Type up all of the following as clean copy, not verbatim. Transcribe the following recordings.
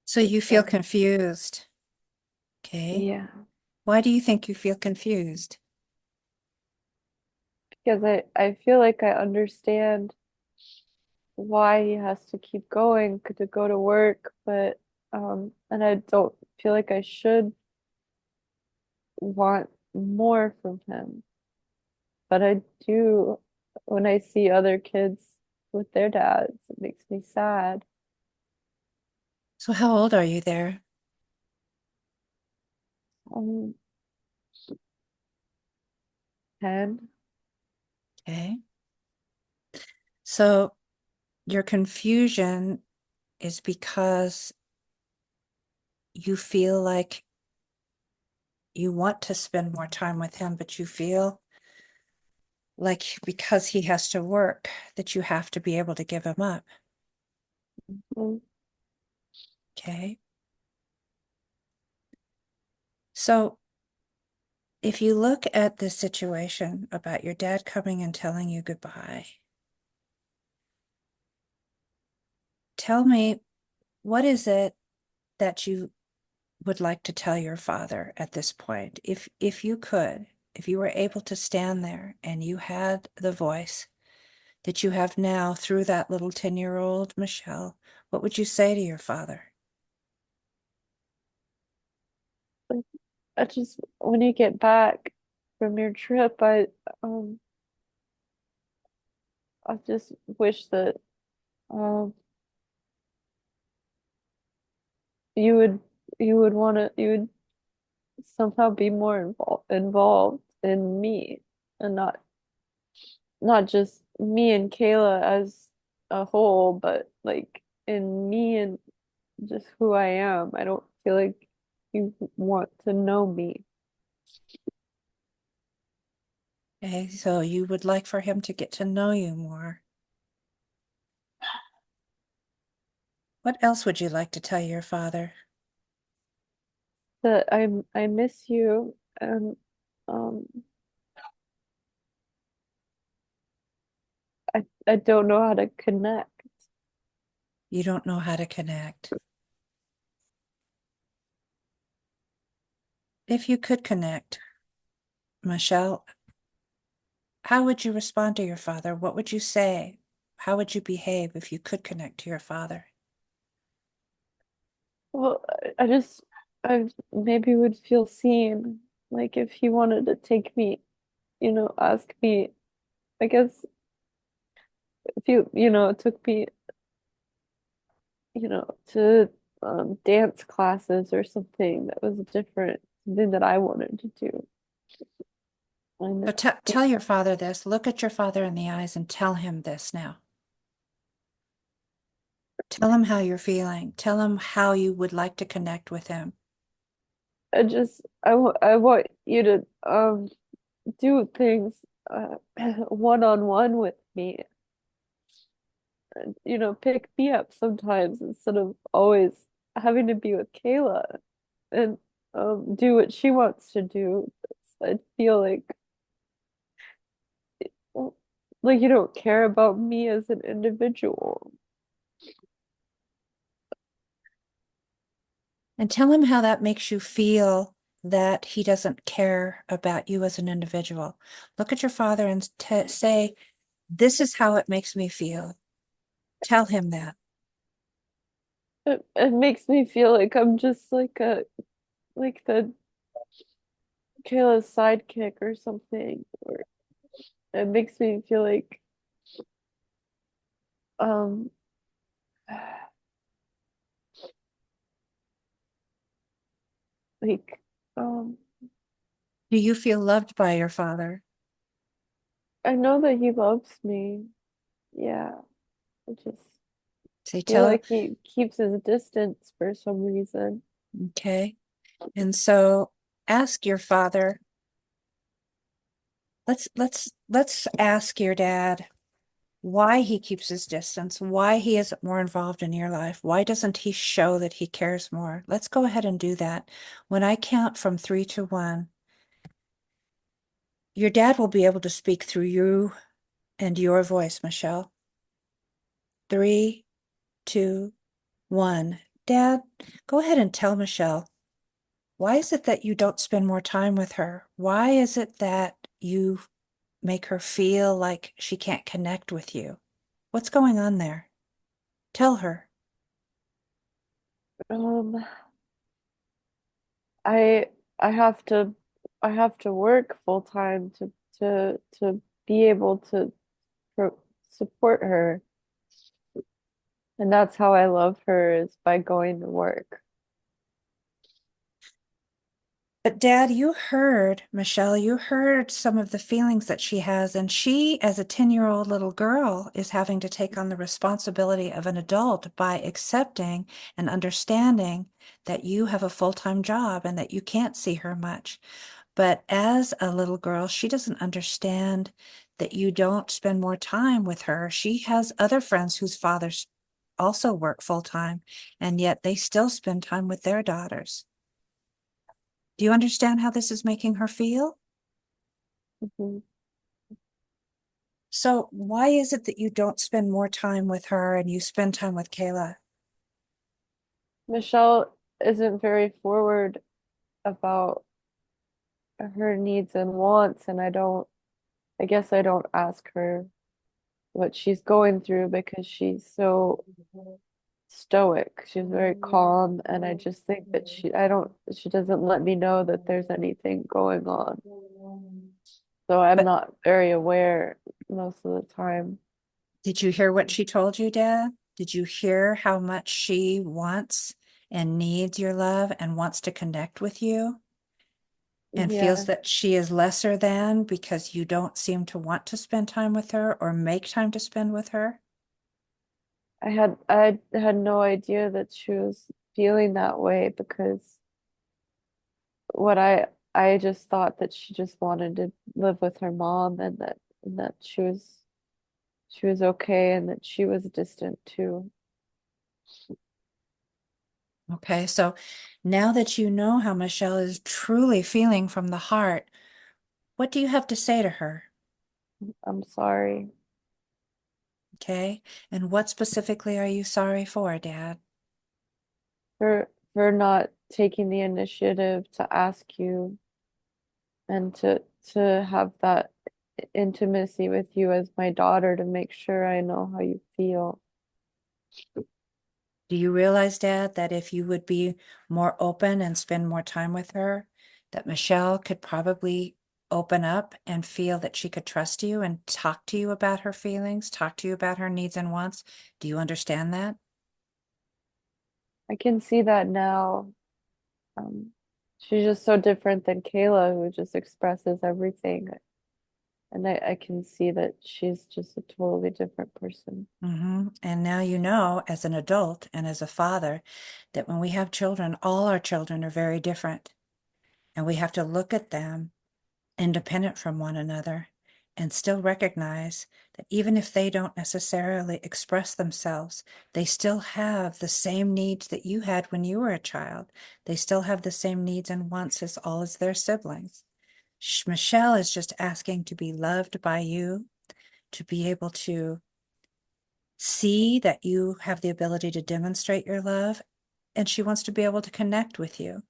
So you feel confused. Okay. Yeah, Why do you think you feel confused? because I feel like I understand why he has to keep going to go to work, but and I don't feel like I should want more from him. But I do when I see other kids with their dads, it makes me sad. So how old are you there? Um, 10. Okay. So your confusion is because you feel like you want to spend more time with him, but you feel like because he has to work, that you have to be able to give him up. Mm. Okay. So if you look at this situation about your dad coming and telling you goodbye, tell me, what is it that you would like to tell your father at this point? If you could, if you were able to stand there and you had the voice that you have now through that little 10-year-old Michelle, what would you say to your father? Like, I just when you get back from your trip, um I just wish that um you would you would somehow be more involved in me and not just me and Kayla as a whole, but like in me and just who I am. I don't feel like you want to know me. Okay, so you would like for him to get to know you more. What else would you like to tell your father? That I miss you and um I don't know how to connect. You don't know how to connect. If you could connect, Michelle, how would you respond to your father? What would you say? How would you behave if you could connect to your father? Well, I just I maybe would feel seen. Like if he wanted to take me, ask me, I guess if took me, to dance classes or something that was different, something that I wanted to do. And So tell your father this. Look at your father in the eyes and tell him this now. Tell him how you're feeling. Tell him how you would like to connect with him. I want you to do things one on one with me. And, pick me up sometimes instead of always having to be with Kayla and do what she wants to do. I feel well, like you don't care about me as an individual. And tell him how that makes you feel that he doesn't care about you as an individual. Look at your father and say, this is how it makes me feel. Tell him that. It makes me feel like I'm just like the Kayla's sidekick or something. Or it makes me feel um like um Do you feel loved by your father? I know that he loves me. Yeah. I just Say, feel tell, like he keeps his distance for some reason. okay. And so ask your father, let's ask your dad why he keeps his distance, why he isn't more involved in your life, why doesn't he show that he cares more? Let's go ahead and do that. When I count from 3 to 1, your dad will be able to speak through you and your voice, Michelle. 3, 2, 1. Dad, go ahead and tell Michelle, why is it that you don't spend more time with her? Why is it that you make her feel like she can't connect with you? What's going on there? Tell her. Um, I I have to I have to work full time to be able to pro support her. And that's how I love her is by going to work. But Dad, you heard, Michelle, you heard some of the feelings that she has, and she, as a 10-year-old little girl, is having to take on the responsibility of an adult by accepting and understanding that you have a full-time job and that you can't see her much. But as a little girl, she doesn't understand that you don't spend more time with her. She has other friends whose fathers also work full-time, and yet they still spend time with their daughters. Do you understand how this is making her feel? Mhm. So why is it that you don't spend more time with her and you spend time with Kayla? Michelle isn't very forward about her needs and wants, and I guess I don't ask her what she's going through because she's so stoic. She's very calm, and I just think that she doesn't let me know that there's anything going on. So I'm But not very aware most of the time. did you hear what she told you, Dad? Did you hear how much she wants and needs your love and wants to connect with you and feels Yeah, that she is lesser than because you don't seem to want to spend time with her or make time to spend with her? I had no idea that she was feeling that way because what I just thought that she just wanted to live with her mom and that she was okay and that she was distant too. Okay, so now that you know how Michelle is truly feeling from the heart, what do you have to say to her? I'm sorry Okay. And what specifically are you sorry for, Dad? for not taking the initiative to ask you and to have that intimacy with you as my daughter to make sure I know how you feel. Do you realize, Dad, that if you would be more open and spend more time with her, that Michelle could probably open up and feel that she could trust you and talk to you about her feelings, talk to you about her needs and wants? Do you understand that? I can see that now. Um, she's just so different than Kayla, who just expresses everything. And I can see that she's just a totally different person. And now you know, as an adult and as a father, that when we have children, all our children are very different. And we have to look at them independent from one another and still recognize that even if they don't necessarily express themselves, they still have the same needs that you had when you were a child. They still have the same needs and wants as all as their siblings. Michelle is just asking to be loved by you, to be able to see that you have the ability to demonstrate your love, and she wants to be able to connect with you.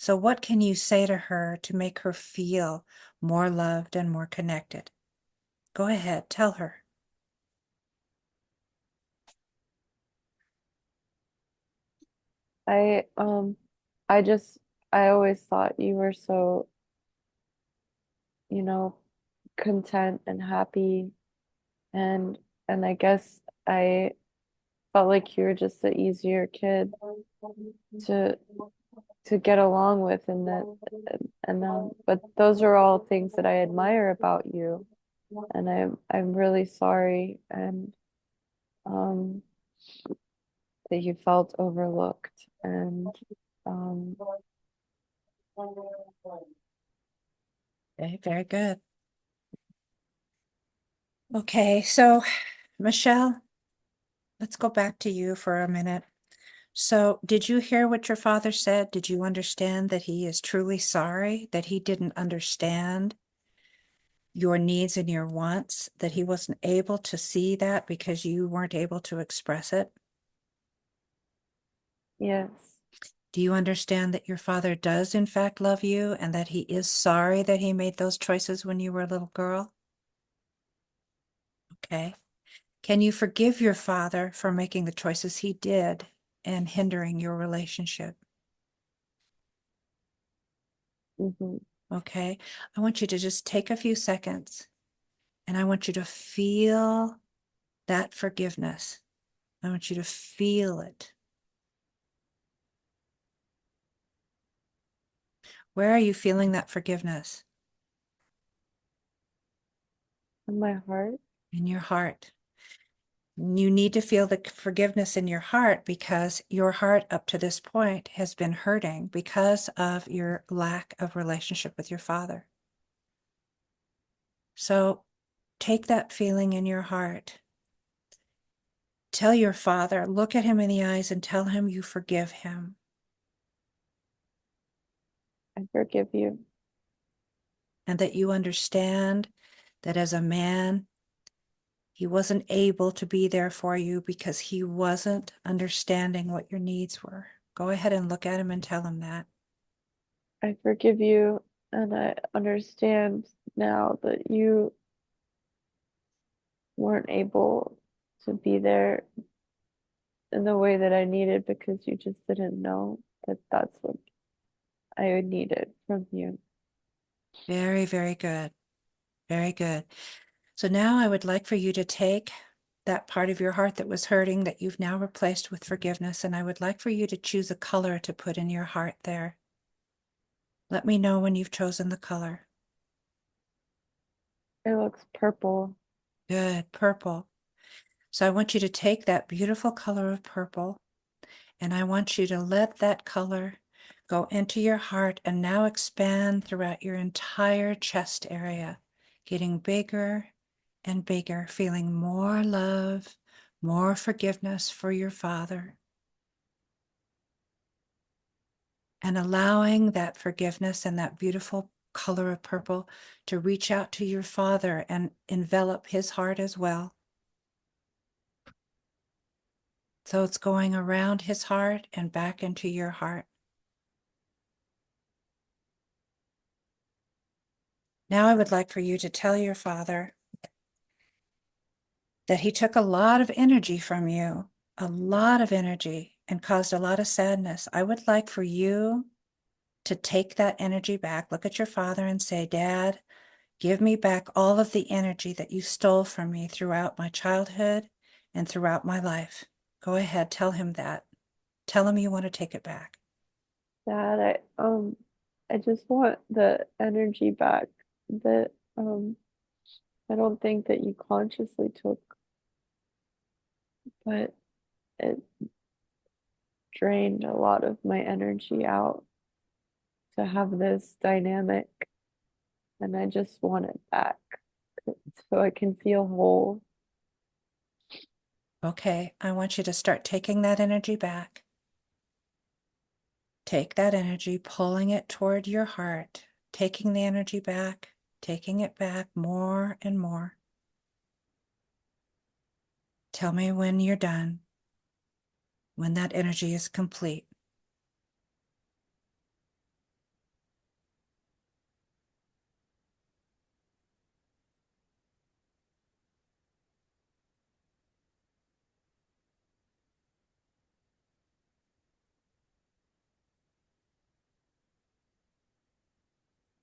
So, what can you say to her to make her feel more loved and more connected? Go ahead, tell her. I I just I always thought you were so, you know, content and happy and and I guess I felt like you were just the easier kid to to get along with and but those are all things that I admire about you and I'm really sorry and um that you felt overlooked and um Okay, very good. Okay, so Michelle, let's go back to you for a minute. So, did you hear what your father said? Did you understand that he is truly sorry, that he didn't understand your needs and your wants, that he wasn't able to see that because you weren't able to express it? Yes. Do you understand that your father does in fact love you and that he is sorry that he made those choices when you were a little girl? Okay. Can you forgive your father for making the choices he did and hindering your relationship? Mm-hmm. Okay. I want you to just take a few seconds and I want you to feel that forgiveness. I want you to feel it. Where are you feeling that forgiveness? In my heart. In your heart. You need to feel the forgiveness in your heart because your heart up to this point has been hurting because of your lack of relationship with your father. So take that feeling in your heart. Tell your father, look at him in the eyes and tell him you forgive him. I forgive you. And that you understand that as a man, he wasn't able to be there for you because he wasn't understanding what your needs were. Go ahead and look at him and tell him that. I forgive you, and I understand now that you weren't able to be there in the way that I needed because you just didn't know that that's what I needed from you. Very, very good. Very good. So now I would like for you to take that part of your heart that was hurting that you've now replaced with forgiveness, and I would like for you to choose a color to put in your heart there. Let me know when you've chosen the color. It looks purple. Good, purple. So I want you to take that beautiful color of purple and I want you to let that color go into your heart and now expand throughout your entire chest area, getting bigger and bigger, feeling more love, more forgiveness for your father, and allowing that forgiveness and that beautiful color of purple to reach out to your father and envelop his heart as well. So it's going around his heart and back into your heart. Now I would like for you to tell your father that he took a lot of energy from you, a lot of energy, and caused a lot of sadness. I would like for you to take that energy back. Look at your father and say, Dad, give me back all of the energy that you stole from me throughout my childhood and throughout my life. Go ahead, tell him that. Tell him you want to take it back. Dad, I just want the energy back that I don't think that you consciously took, but it drained a lot of my energy out to have this dynamic, and I just want it back so I can feel whole. Okay, I want you to start taking that energy back. Take that energy, pulling it toward your heart, taking the energy back, taking it back more and more. Tell me when you're done, when that energy is complete.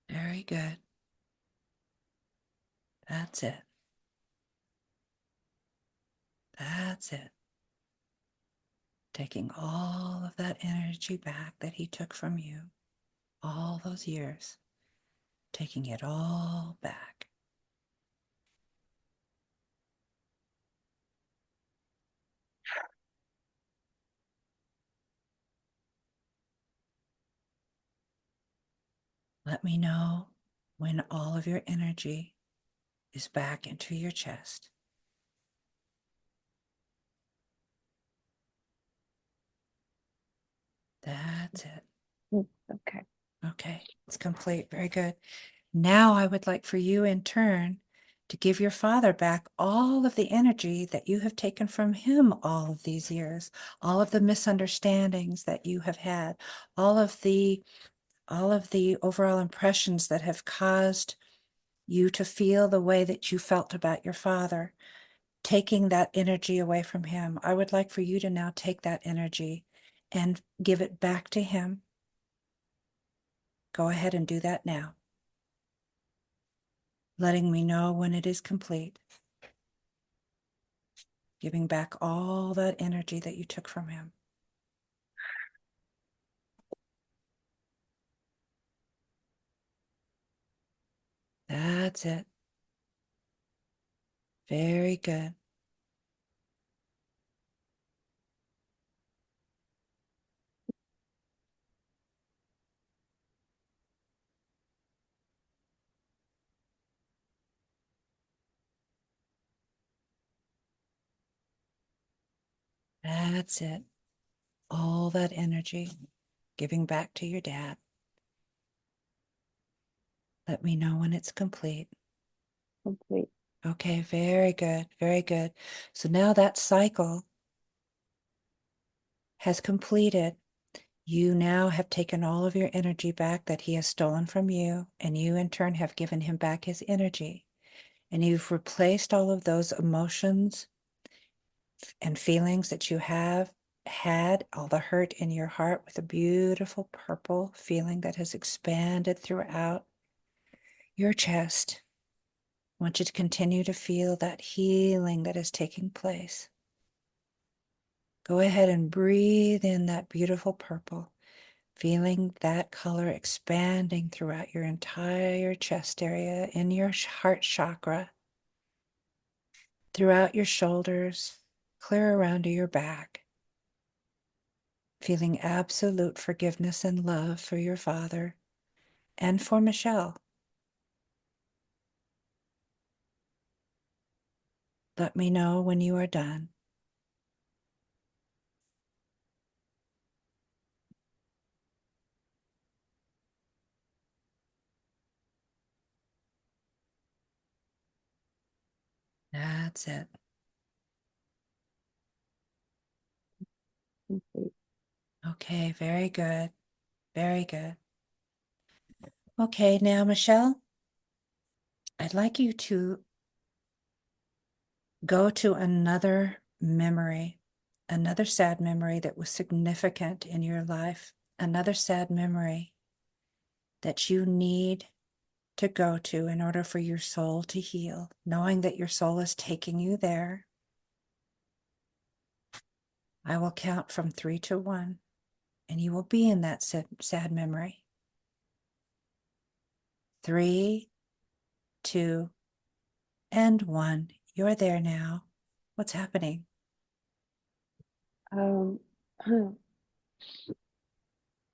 Very good. That's it. That's it. Taking all of that energy back that he took from you all those years, taking it all back. Let me know when all of your energy is back into your chest. That's it. Okay. Okay, it's complete. Very good. Now I would like for you in turn to give your father back all of the energy that you have taken from him all of these years, all of the misunderstandings that you have had, all of the overall impressions that have caused you to feel the way that you felt about your father, taking that energy away from him. I would like for you to now take that energy and give it back to him. Go ahead and do that now, letting me know when it is complete. Giving back all that energy that you took from him. That's it. Very good. That's it. All that energy giving back to your dad. Let me know when it's complete. Complete. Okay, very good. Very good. So now that cycle has completed. You now have taken all of your energy back that he has stolen from you, and you in turn have given him back his energy. And you've replaced all of those emotions and feelings that you have had, all the hurt in your heart, with a beautiful purple feeling that has expanded throughout your chest. I want you to continue to feel that healing that is taking place. Go ahead and breathe in that beautiful purple, feeling that color expanding throughout your entire chest area, in your heart chakra, throughout your shoulders, clear around to your back. Feeling absolute forgiveness and love for your father and for Michelle. Let me know when you are done. That's it. Complete. Okay, very good. Very good. Okay, now, Michelle, I'd like you to go to another memory, another sad memory that was significant in your life, another sad memory that you need to go to in order for your soul to heal, knowing that your soul is taking you there. I will count from 3 to 1, and you will be in that sad memory. 3, 2, and 1. You're there now. What's happening? Um,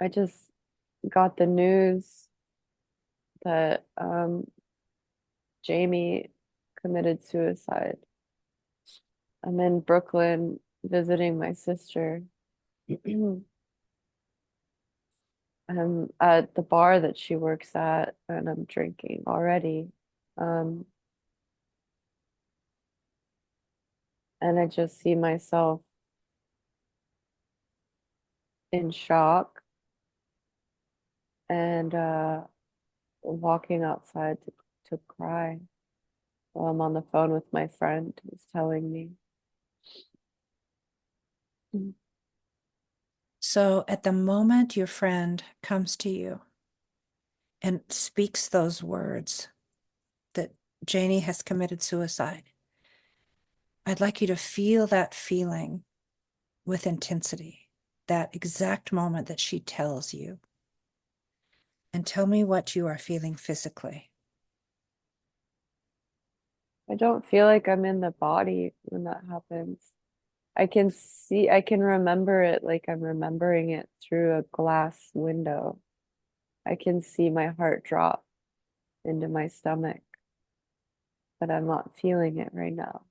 I just got the news that Jamie committed suicide. I'm in Brooklyn visiting my sister. I'm at the bar that she works at, and I'm drinking already. Um, and I just see myself in shock and walking outside to cry while I'm on the phone with my friend who's telling me. Mm. So at the moment your friend comes to you and speaks those words that Janie has committed suicide, I'd like you to feel that feeling with intensity, that exact moment that she tells you. And tell me what you are feeling physically. I don't feel like I'm in the body when that happens. I can remember it like I'm remembering it through a glass window. I can see my heart drop into my stomach, but I'm not feeling it right now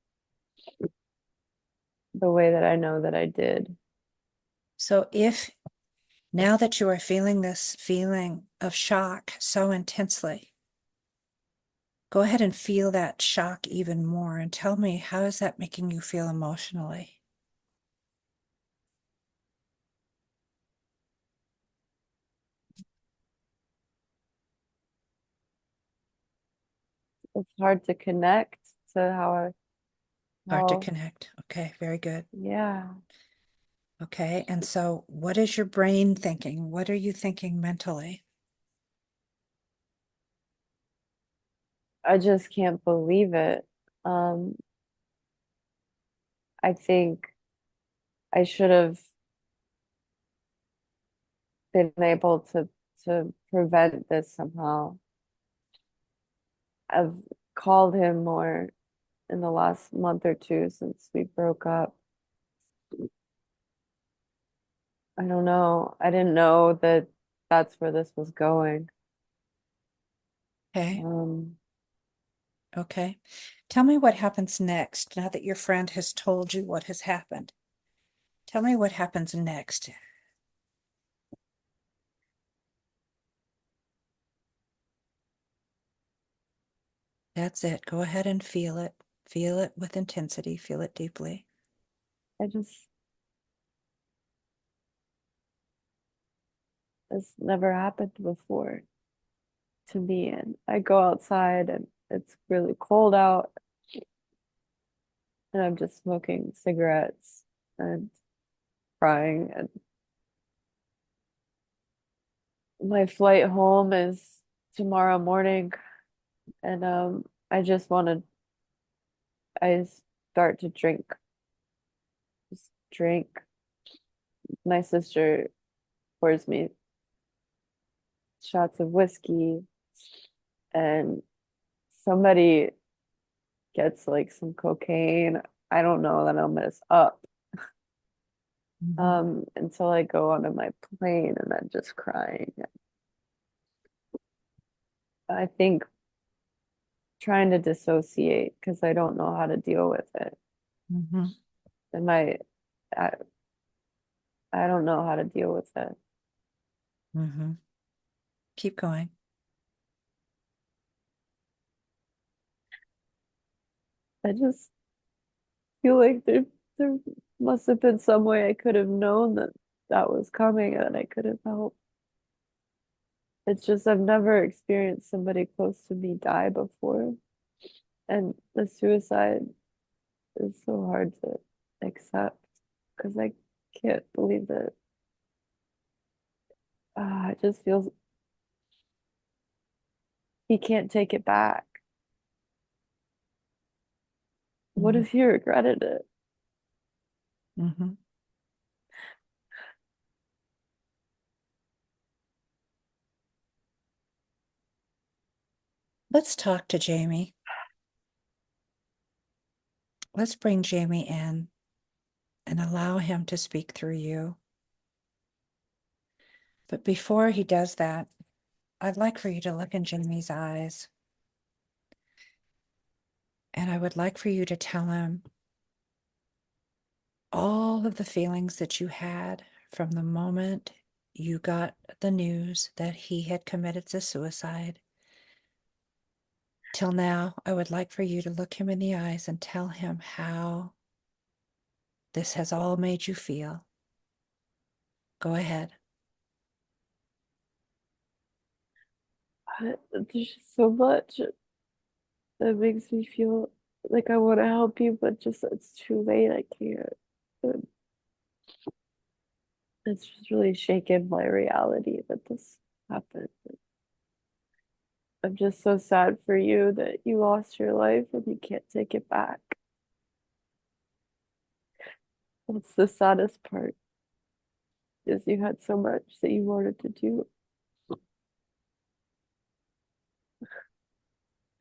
the way that I know that I did. So if now that you are feeling this feeling of shock so intensely, Go ahead and feel that shock even more and tell me, how is that making you feel emotionally? It's hard to connect to Hard to how, connect. Okay, very good. yeah, Okay, and so what is your brain thinking? What are you thinking mentally? I just can't believe it. Um, I think I should have been able to prevent this somehow. I've called him more in the last month or two since we broke up. I don't know. I didn't know that that's where this was going. Okay, Um, okay. Tell me what happens next now that your friend has told you what has happened. Tell me what happens next. That's it. Go ahead and feel it. Feel it with intensity. Feel it deeply. I just, it's never happened before to me. And I go outside and it's really cold out and I'm just smoking cigarettes and crying. And my flight home is tomorrow morning. And I just want to, I start to drink, just drink. My sister pours me shots of whiskey and somebody gets like some cocaine. I don't know that I'll mess up Mhm. until I go onto my plane and I'm just crying. I think trying to dissociate because I don't know how to deal with it. Mhm. And I, I don't know how to deal with it. Mhm. Keep going. I just feel like there must have been some way I could have known that that was coming and I could have helped. It's just I've never experienced somebody close to me die before. And the suicide is so hard to accept because I can't believe that. It just feels he can't take it back. What Mhm. if he regretted it? Mhm. Let's talk to Jamie. Let's bring Jamie in and allow him to speak through you. But before he does that, I'd like for you to look in Jamie's eyes. And I would like for you to tell him all of the feelings that you had from the moment you got the news that he had committed the suicide till now. I would like for you to look him in the eyes and tell him how this has all made you feel. Go ahead. There's just so much that makes me feel like I want to help you, but just it's too late. I can't. And it's just really shaken my reality that this happened. I'm just so sad for you that you lost your life and you can't take it back. That's the saddest part, is you had so much that you wanted to do.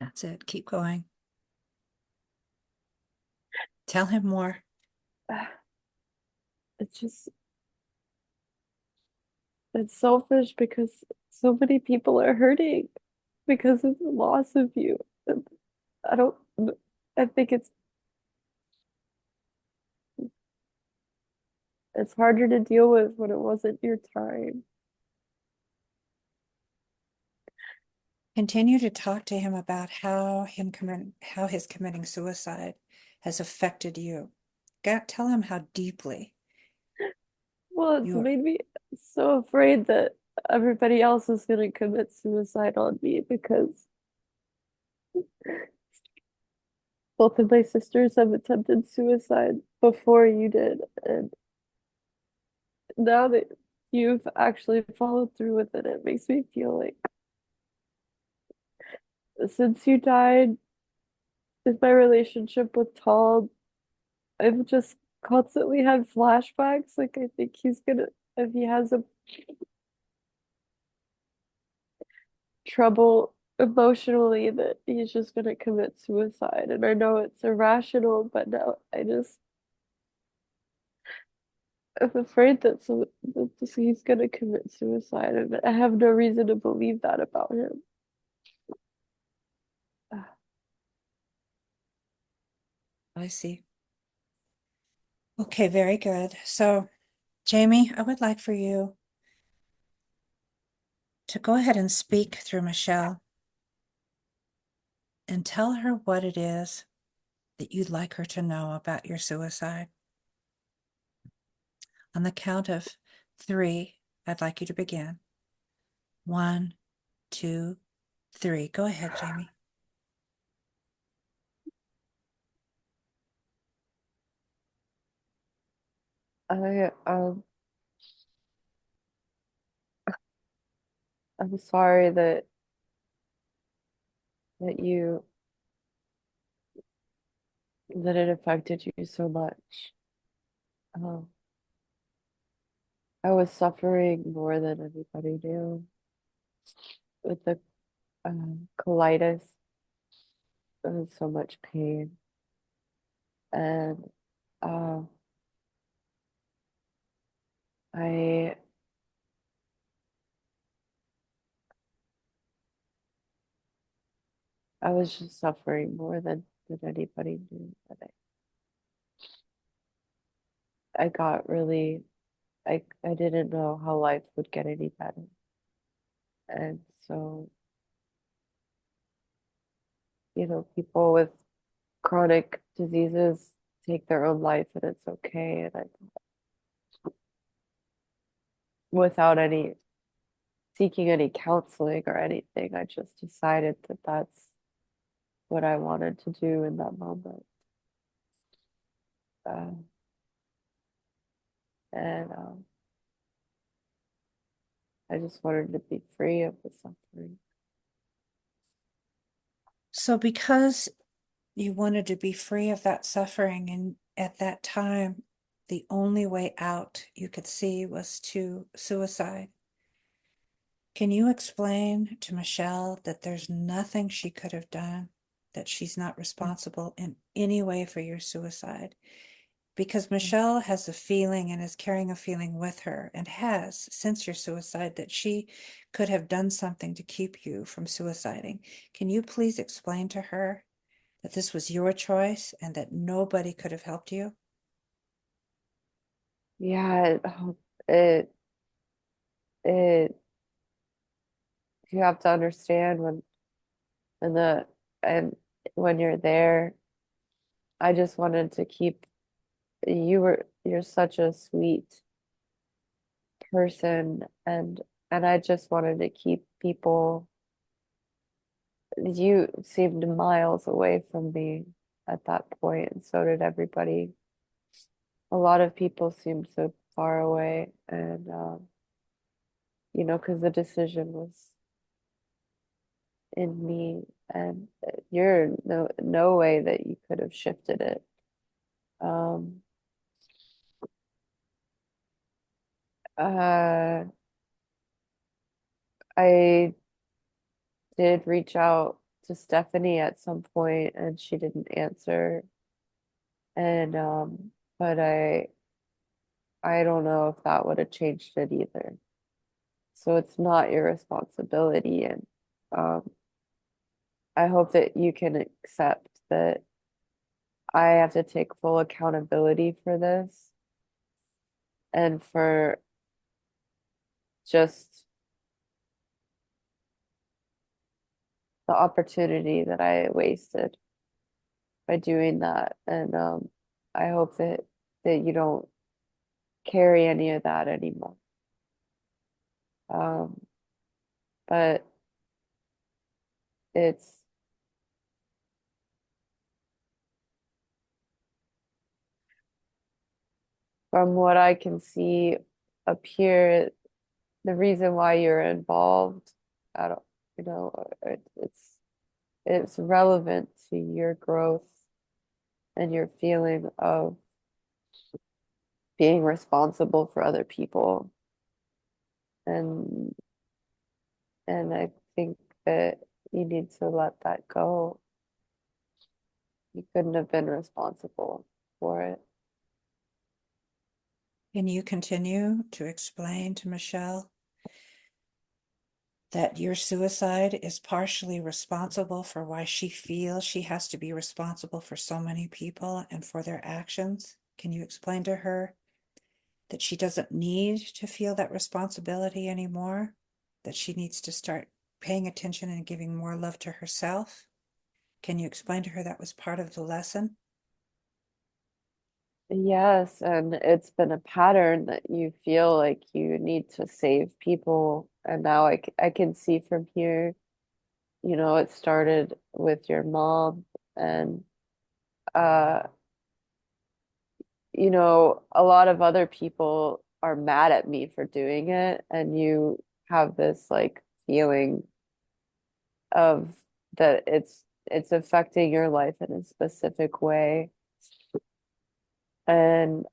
That's it. Keep going. Tell him more. It's just, it's selfish because so many people are hurting because of the loss of you. And I don't, I think it's harder to deal with when it wasn't your time. Continue to talk to him about how his committing suicide has affected you. Tell him how deeply Well, it's you. made me so afraid that everybody else is gonna commit suicide on me because both of my sisters have attempted suicide before you did, and now that you've actually followed through with it, it makes me feel like since you died, with my relationship with Tal, I've just constantly had flashbacks. Like I think he's gonna, if he has a trouble emotionally, that he's just gonna commit suicide. And I know it's irrational, but now I'm afraid that he's gonna commit suicide, and I have no reason to believe that about him. I see. Okay, very good. So, Jamie, I would like for you to go ahead and speak through Michelle and tell her what it is that you'd like her to know about your suicide. On the count of three, I'd like you to begin. 1, 2, 3. Go ahead, Jamie. I I'm sorry that you that it affected you so much. Um, I was suffering more than anybody knew with the colitis. There was so much pain, and uh, I I was just suffering more than anybody knew. And I got really I didn't know how life would get any better, and so people with chronic diseases take their own life, and it's okay. And without any seeking any counseling or anything, I just decided that that's what I wanted to do in that moment. Uh, and I just wanted to be free of the suffering. So, because you wanted to be free of that suffering, and at that time, the only way out you could see was to suicide. Can you explain to Michelle that there's nothing she could have done, that she's not responsible in any way for your suicide? Because Michelle has a feeling and is carrying a feeling with her and has since your suicide that she could have done something to keep you from suiciding. Can you please explain to her that this was your choice and that nobody could have helped you? Yeah, it it you have to understand when the and when you're there, I just wanted to keep you're such a sweet person, and I just wanted to keep people. You seemed miles away from me at that point, and so did everybody. A lot of people seemed so far away, and because the decision was in me, and you're no way that you could have shifted it. Um, uh, I did reach out to Stephanie at some point, and she didn't answer, and but I don't know if that would have changed it either. So it's not your responsibility, and um, I hope that you can accept that I have to take full accountability for this and for just the opportunity that I wasted by doing that. And I hope that you don't carry any of that anymore. Um, but it's from what I can see up here, the reason why you're involved, I don't, you know, it's relevant to your growth and your feeling of being responsible for other people. And and I think that you need to let that go. You couldn't have been responsible for it. Can you continue to explain to Michelle that your suicide is partially responsible for why she feels she has to be responsible for so many people and for their actions? Can you explain to her that she doesn't need to feel that responsibility anymore? That she needs to start paying attention and giving more love to herself? Can you explain to her that was part of the lesson? Yes, and it's been a pattern that you feel like you need to save people. And now I can see from here, it started with your mom and uh, a lot of other people are mad at me for doing it, and you have this like feeling of that it's affecting your life in a specific way. And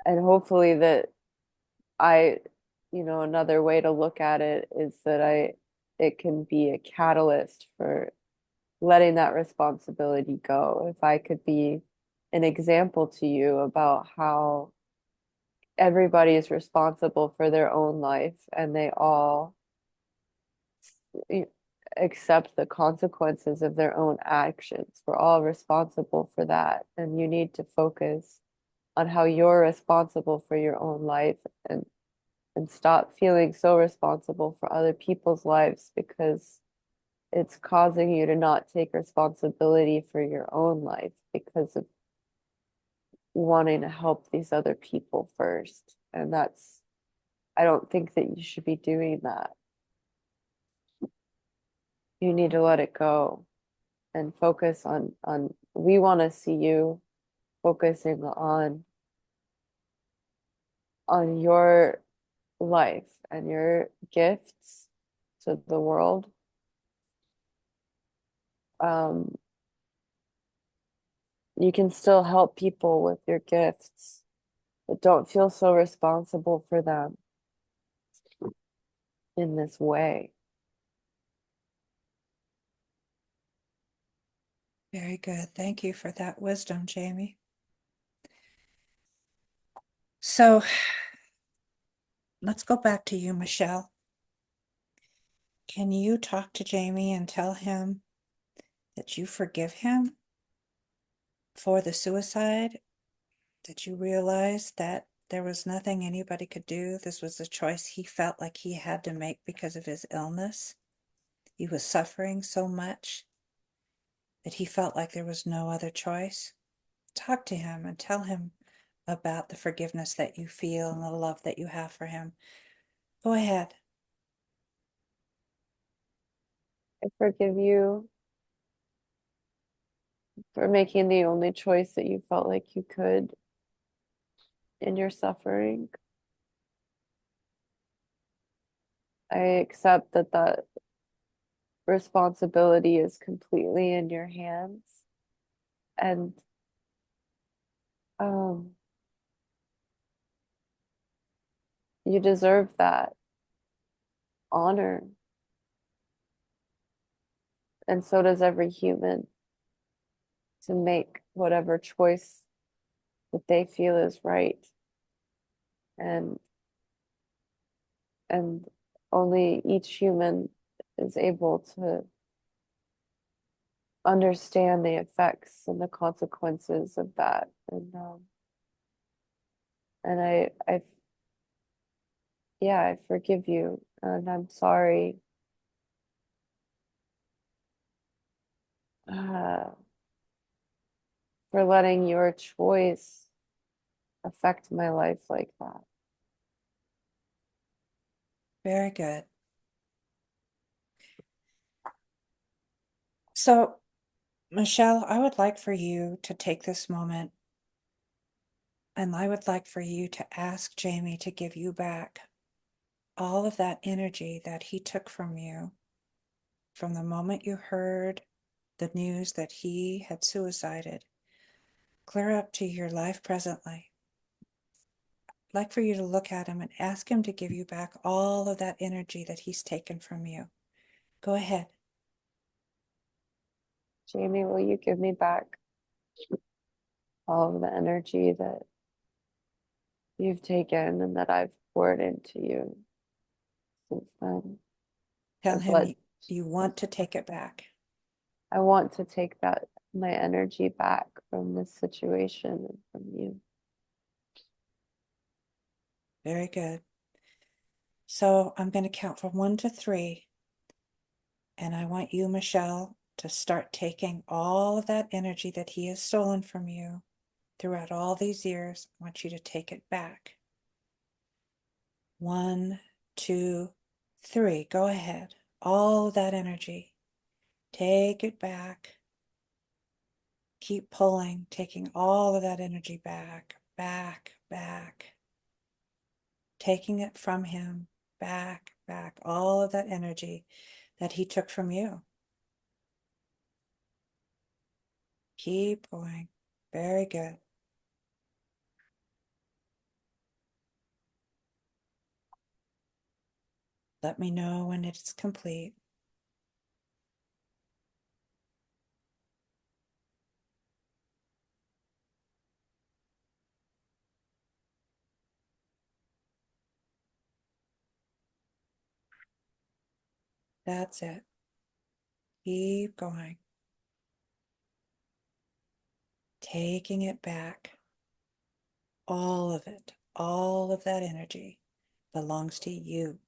and hopefully that I, another way to look at it is that it can be a catalyst for letting that responsibility go. If I could be an example to you about how everybody is responsible for their own life and they all accept the consequences of their own actions. We're all responsible for that. And you need to focus on how you're responsible for your own life and stop feeling so responsible for other people's lives because it's causing you to not take responsibility for your own life because of wanting to help these other people first. And I don't think that you should be doing that. You need to let it go and focus on we want to see you focusing on your life and your gifts to the world. Um, you can still help people with your gifts, but don't feel so responsible for them in this way. Very good. Thank you for that wisdom, Jamie. So let's go back to you, Michelle. Can you talk to Jamie and tell him that you forgive him for the suicide? That you realize that there was nothing anybody could do? This was a choice he felt like he had to make because of his illness. He was suffering so much that he felt like there was no other choice. Talk to him and tell him about the forgiveness that you feel and the love that you have for him. Go ahead. I forgive you for making the only choice that you felt like you could in your suffering. I accept that responsibility is completely in your hands. And um, you deserve that honor. And so does every human to make whatever choice that they feel is right. And and only each human is able to understand the effects and the consequences of that. And yeah, I forgive you, and I'm sorry uh, for letting your choice affect my life like that. Very good. So, Michelle, I would like for you to take this moment and I would like for you to ask Jamie to give you back all of that energy that he took from you from the moment you heard the news that he had suicided, clear up to your life presently. I'd like for you to look at him and ask him to give you back all of that energy that he's taken from you. Go ahead. Jamie, will you give me back all of the energy that you've taken and that I've poured into you since then? Tell I've him let, you want to take it back. I want to take that, my energy back from this situation and from you. Very good. So I'm going to count from 1 to 3. And I want you, Michelle, to start taking all of that energy that he has stolen from you throughout all these years. I want you to take it back. 1, 2, 3. Go ahead. All of that energy. Take it back. Keep pulling, taking all of that energy back, back, back. Taking it from him, back, back. All of that energy that he took from you. Keep going. Very good. Let me know when it's complete. That's it. Keep going. Taking it back. All of it, all of that energy belongs to you.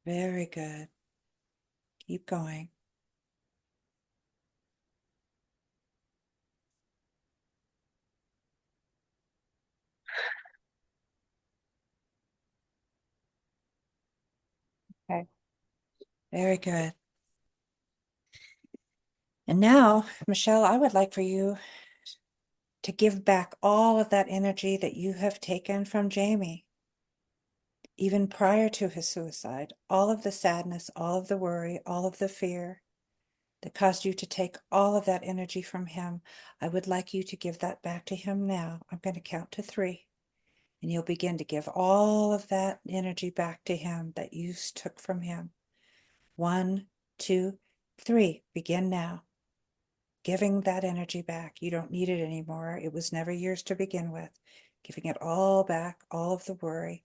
Very good. Keep going. Okay. Very good. And now, Michelle, I would like for you to give back all of that energy that you have taken from Jamie, even prior to his suicide, all of the sadness, all of the worry, all of the fear that caused you to take all of that energy from him. I would like you to give that back to him now. I'm going to count to 3, and you'll begin to give all of that energy back to him that you took from him. 1, 2, 3. Begin now. Giving that energy back. You don't need it anymore. It was never yours to begin with. Giving it all back, all of the worry,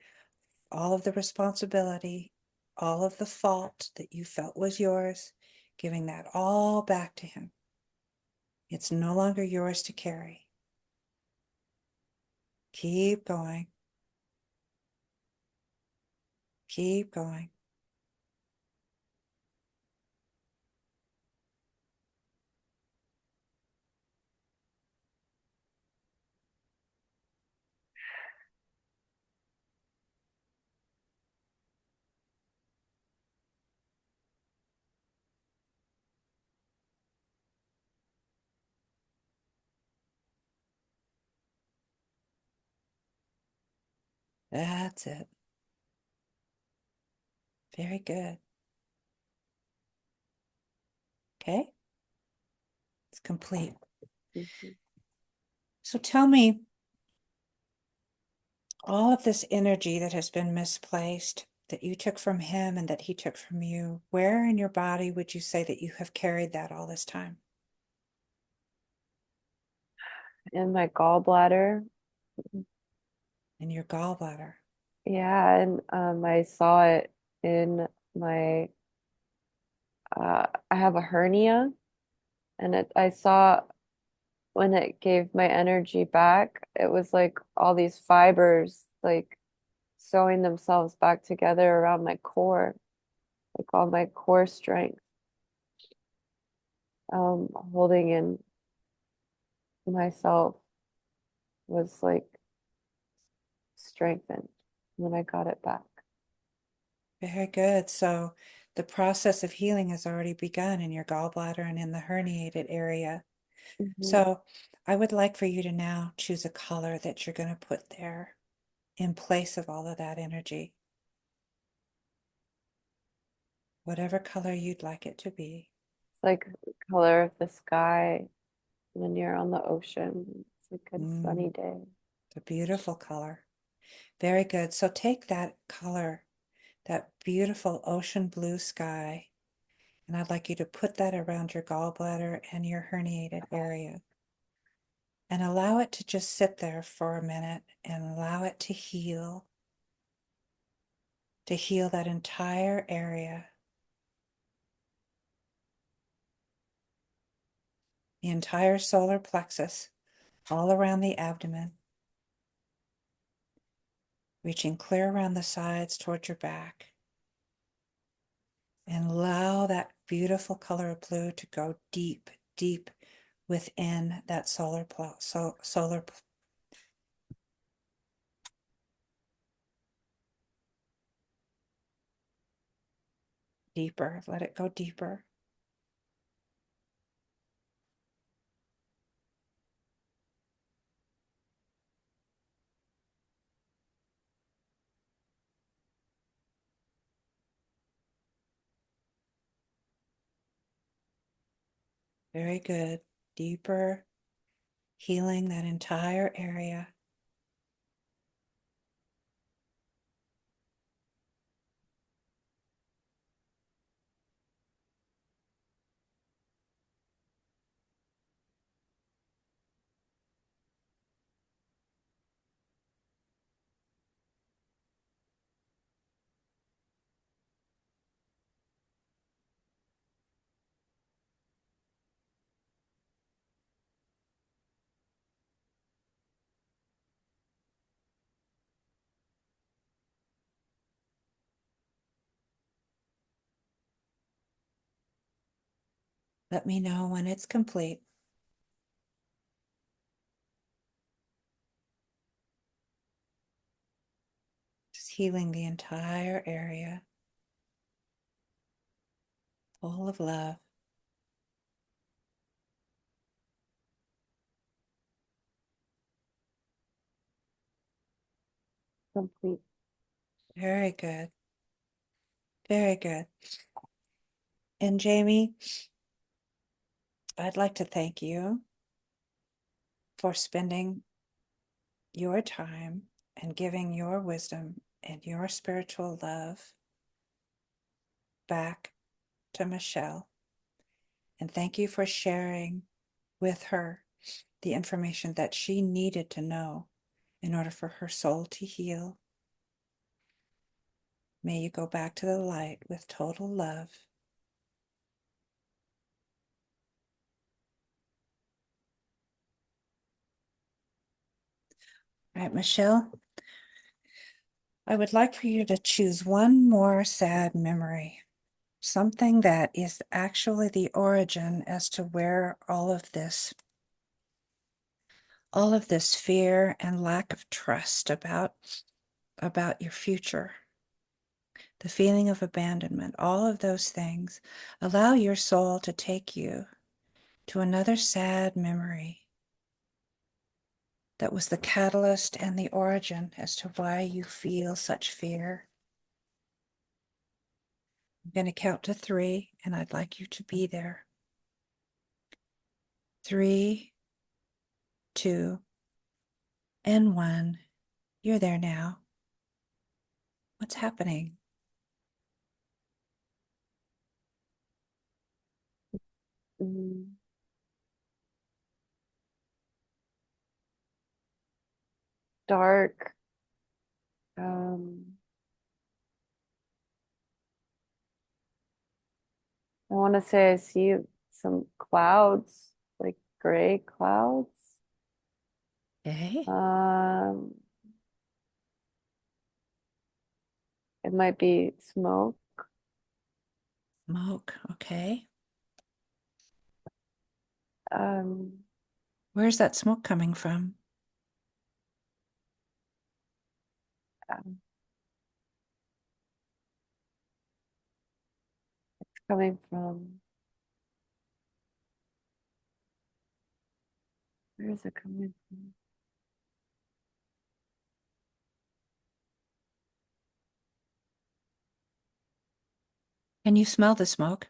all of the responsibility, all of the fault that you felt was yours, giving that all back to him. It's no longer yours to carry. Keep going. Keep going. That's it. Very good. Okay, it's complete. Mhm. So tell me, all of this energy that has been misplaced, that you took from him and that he took from you, where in your body would you say that you have carried that all this time? In my gallbladder. In your gallbladder. Yeah, and I saw it in my I have a hernia, and I saw when it gave my energy back, it was like all these fibers like sewing themselves back together around my core, like all my core strength, holding in myself was like strengthened when I got it back. Very good. So the process of healing has already begun in your gallbladder and in the herniated area. Hmm. So I would like for you to now choose a color that you're going to put there in place of all of that energy, whatever color you'd like it to be. It's like the color of the sky when you're on the ocean. It's like a sunny Mm, day. it's a beautiful color. Very good. So take that color, that beautiful ocean blue sky, and I'd like you to put that around your gallbladder and your herniated area. And allow it to just sit there for a minute and allow it to heal that entire area, the entire solar plexus, all around the abdomen, reaching clear around the sides towards your back. And allow that beautiful color of blue to go deep, deep within that solar deeper. Let it go deeper. Very good. Deeper, healing that entire area. Let me know when it's complete. Just healing the entire area, full of love. Complete. Very good. Very good. And Jamie, I'd like to thank you for spending your time and giving your wisdom and your spiritual love back to Michelle. And thank you for sharing with her the information that she needed to know in order for her soul to heal. May you go back to the light with total love. All right, Michelle, I would like for you to choose one more sad memory, something that is actually the origin as to where all of this fear and lack of trust about your future, the feeling of abandonment, all of those things. Allow your soul to take you to another sad memory that was the catalyst and the origin as to why you feel such fear. I'm going to count to 3, and I'd like you to be there. 3, 2, and 1. You're there now. What's happening? Mm. Dark. Um, want to say I see some clouds, like gray clouds. Okay. Um, it might be smoke. Smoke. Okay. Um, Where's that smoke coming from? um, coming from, where is it coming from? Can you smell the smoke?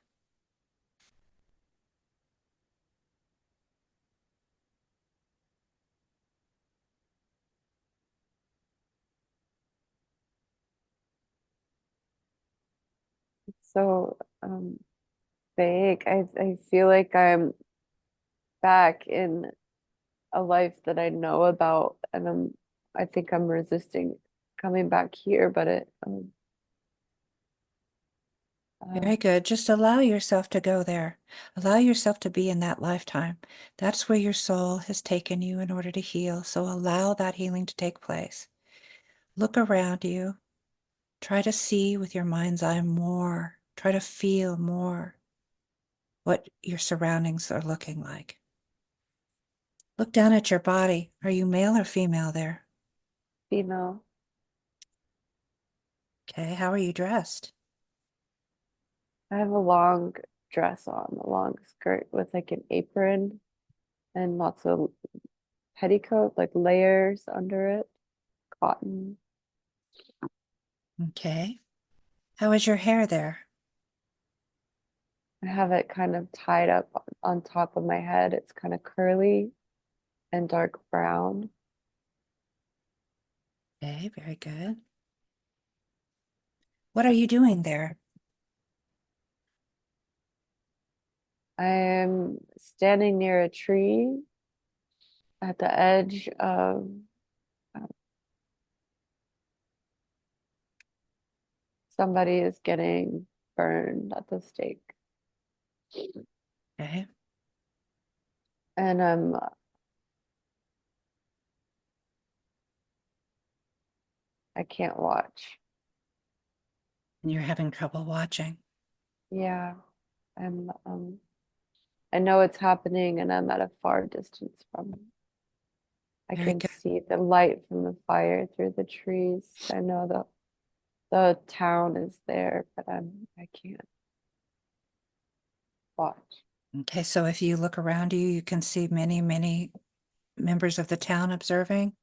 It's so vague. I feel like I'm back in a life that I know about, and I think I'm resisting coming back here, but Very um good. Just allow yourself to go there. Allow yourself to be in that lifetime. That's where your soul has taken you in order to heal. So allow that healing to take place. Look around you. Try to see with your mind's eye more. Try to feel more what your surroundings are looking like. Look down at your body. Are you male or female there? female. Okay, how are you dressed? I have a long dress on, a long skirt with like an apron and lots of petticoat, like layers under it, cotton. Okay. How is your hair there? I have it kind of tied up on top of my head. It's kind of curly and dark brown. Okay, very good. What are you doing there? I am standing near a tree at the edge of uh, somebody is getting burned at the stake. Okay. And I can't watch. And you're having trouble watching. Yeah, I'm I know it's happening and I'm at a far distance from it. I Very can good. see the light from the fire through the trees. I know the town is there, but I can't watch. Okay, so if you look around you, you can see many, many members of the town observing.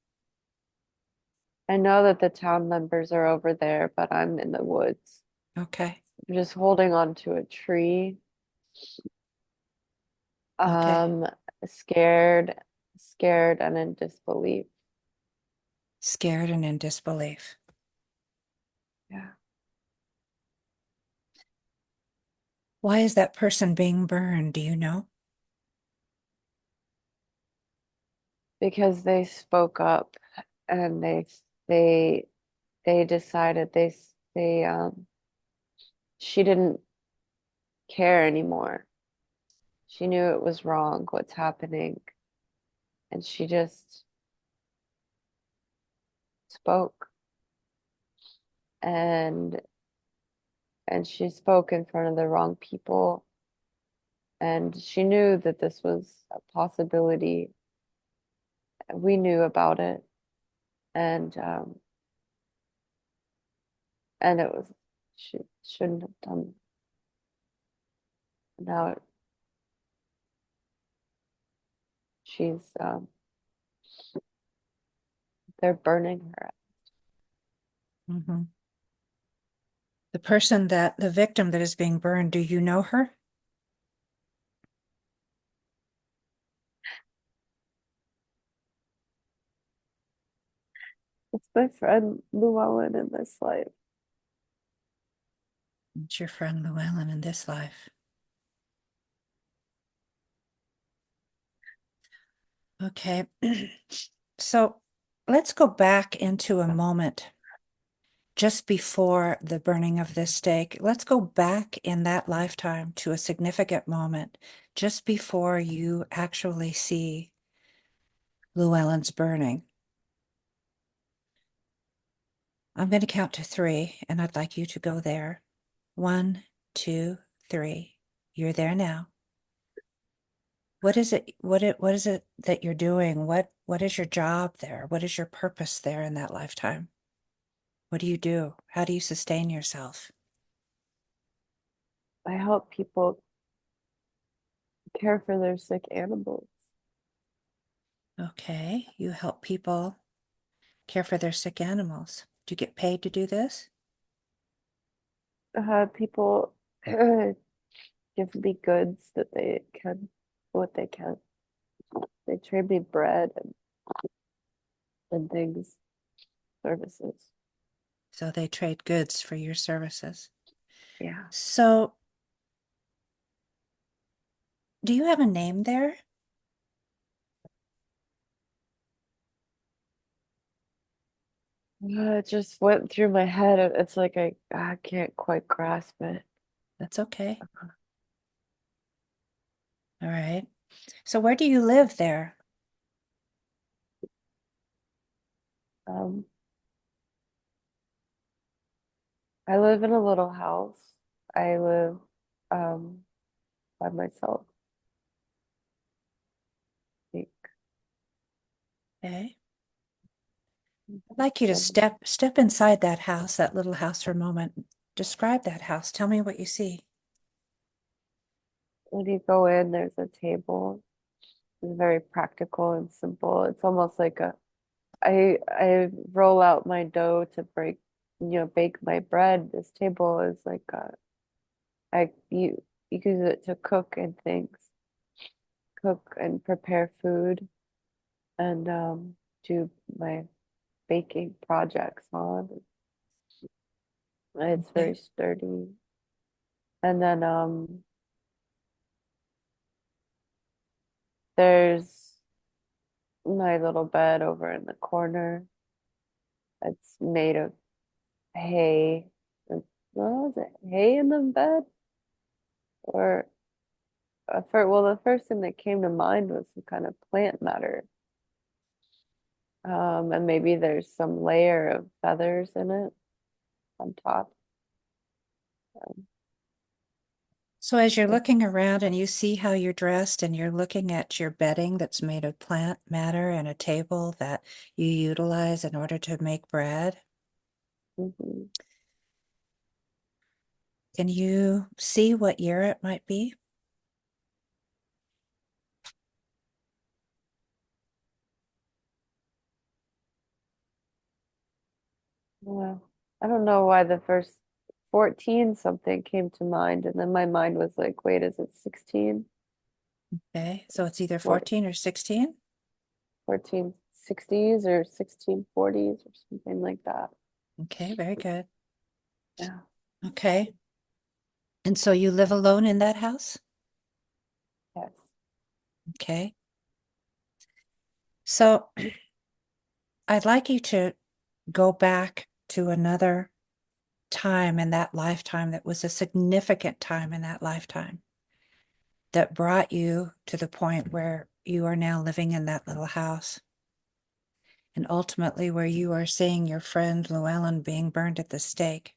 I know that the town members are over there, but I'm in the woods. Okay, I'm just holding on to a tree. okay. Um, scared and in disbelief. Scared and in disbelief. Yeah. Why is that person being burned? Do you know? Because they spoke up and they they decided they she didn't care anymore. She knew it was wrong what's happening, and she just spoke and she spoke in front of the wrong people, and she knew that this was a possibility. We knew about it, and it was she shouldn't have done. Now she's they're burning her. Hmm. The person that, the victim that is being burned, do you know her? It's my friend Llewellyn in this life. It's your friend Llewellyn in this life. Okay. So let's go back into a moment just before the burning of this stake. Let's go back in that lifetime to a significant moment just before you actually see Llewellyn's burning. I'm going to count to three, and I'd like you to go there. 1, 2, 3. You're there now. What is it? What is it that you're doing? What is your job there? What is your purpose there in that lifetime? What do you do? How do you sustain yourself? I help people care for their sick animals. Okay, you help people care for their sick animals. Do you get paid to do this? People give me goods that they can, what they can. They trade me bread and things, services. So they trade goods for your services. Yeah. So, do you have a name there? It just went through my head. It's like I can't quite grasp it. That's okay. All right. So, where do you live there? Um, I live in a little house. I live um by myself. I think. Okay. I'd like you to And step inside that house, that little house for a moment. Describe that house. Tell me what you see. when you go in, there's a table. It's very practical and simple. It's almost like I roll out my dough to bake my bread. This table is like you use it to cook and prepare food and do my baking projects on. It's Okay. very sturdy. And then there's my little bed over in the corner. It's made of hay. What was it? Hay in the bed? Or the first thing that came to mind was some kind of plant matter. And maybe there's some layer of feathers in it on top. Um, So as you're it- looking around and you see how you're dressed and you're looking at your bedding that's made of plant matter and a table that you utilize in order to make bread, mhm. can you see what year it might be? Well, I don't know why the first 14 something came to mind, and then my mind was like, wait, is it 16? Okay, so it's either What 14 or 16? 1460s or 1640s or something like that. Okay, very good. Yeah. Okay. And so you live alone in that house? Yes. Okay. So I'd like you to go back to another time in that lifetime that was a significant time in that lifetime that brought you to the point where you are now living in that little house. And ultimately, where you are seeing your friend Llewellyn being burned at the stake.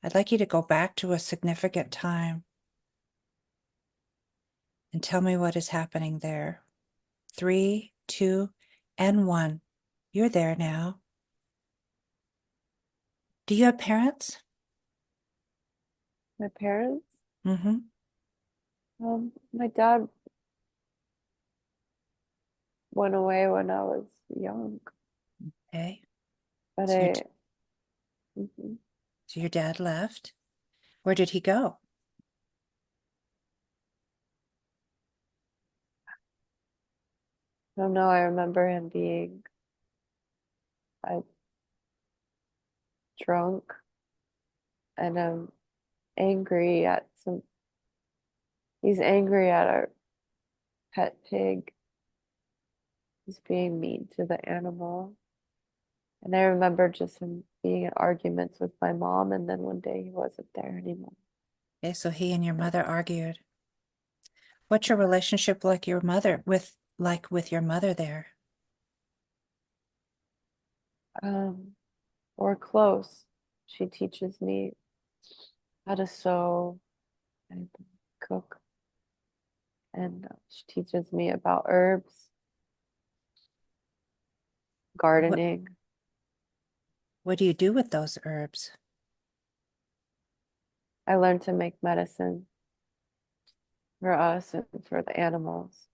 I'd like you to go back to a significant time and tell me what is happening there. 3, 2, and 1. You're there now. Do you have parents? My parents, Mm-hmm. my dad went away when I was young, Okay. but So your, mhm. so your dad left. Where did he go? I don't know. I remember him being uh, drunk and angry at some. He's angry at our pet pig. He's being mean to the animal. And I remember just him being in arguments with my mom, and then one day he wasn't there anymore. Okay, so he and your mother argued. What's your relationship like with your mother there? Um, we're close. She teaches me how to sew and cook, and she teaches me about herbs, What gardening. what do you do with those herbs? I learned to make medicine for us and for the animals.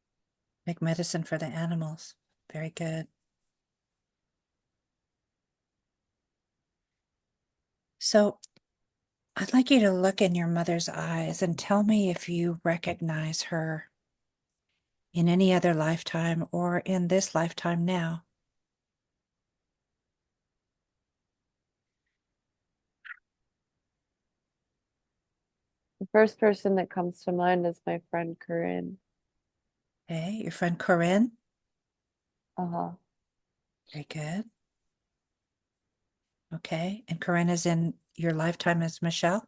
Make medicine for the animals. Very good. So I'd like you to look in your mother's eyes and tell me if you recognize her in any other lifetime or in this lifetime now. The first person that comes to mind is my friend Corinne. Okay, your friend Corinne. Uh-huh. Very good. Okay, and Corinne is in your lifetime as Michelle.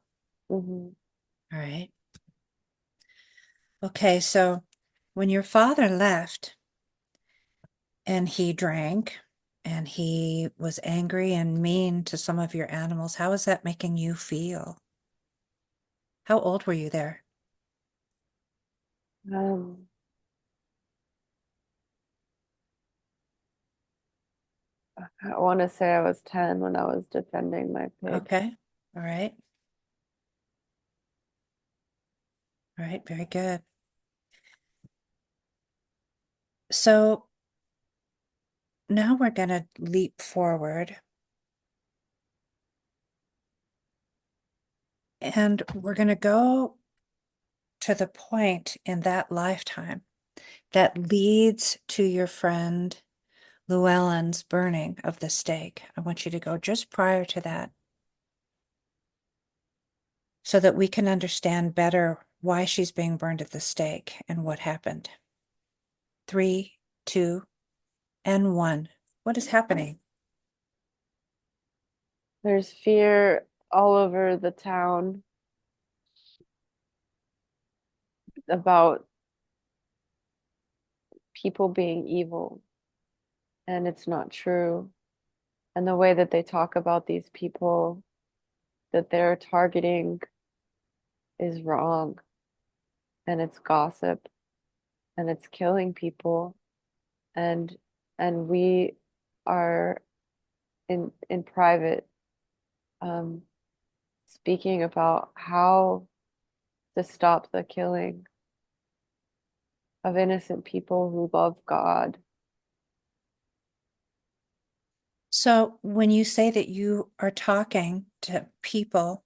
Hmm. All right. Okay, so when your father left and he drank and he was angry and mean to some of your animals, how is that making you feel? How old were you there? Um, I want to say I was 10 when I was defending my pig. Okay. All right. All right. Very good. So now we're going to leap forward and we're going to go to the point in that lifetime that leads to your friend Llewellyn's burning of the stake. I want you to go just prior to that so that we can understand better why she's being burned at the stake and what happened. 3, 2, and 1. What is happening? There's fear all over the town about people being evil, and it's not true. And the way that they talk about these people that they're targeting is wrong, and it's gossip, and it's killing people, and we are in private um, speaking about how to stop the killing of innocent people who love God. So, when you say that you are talking to people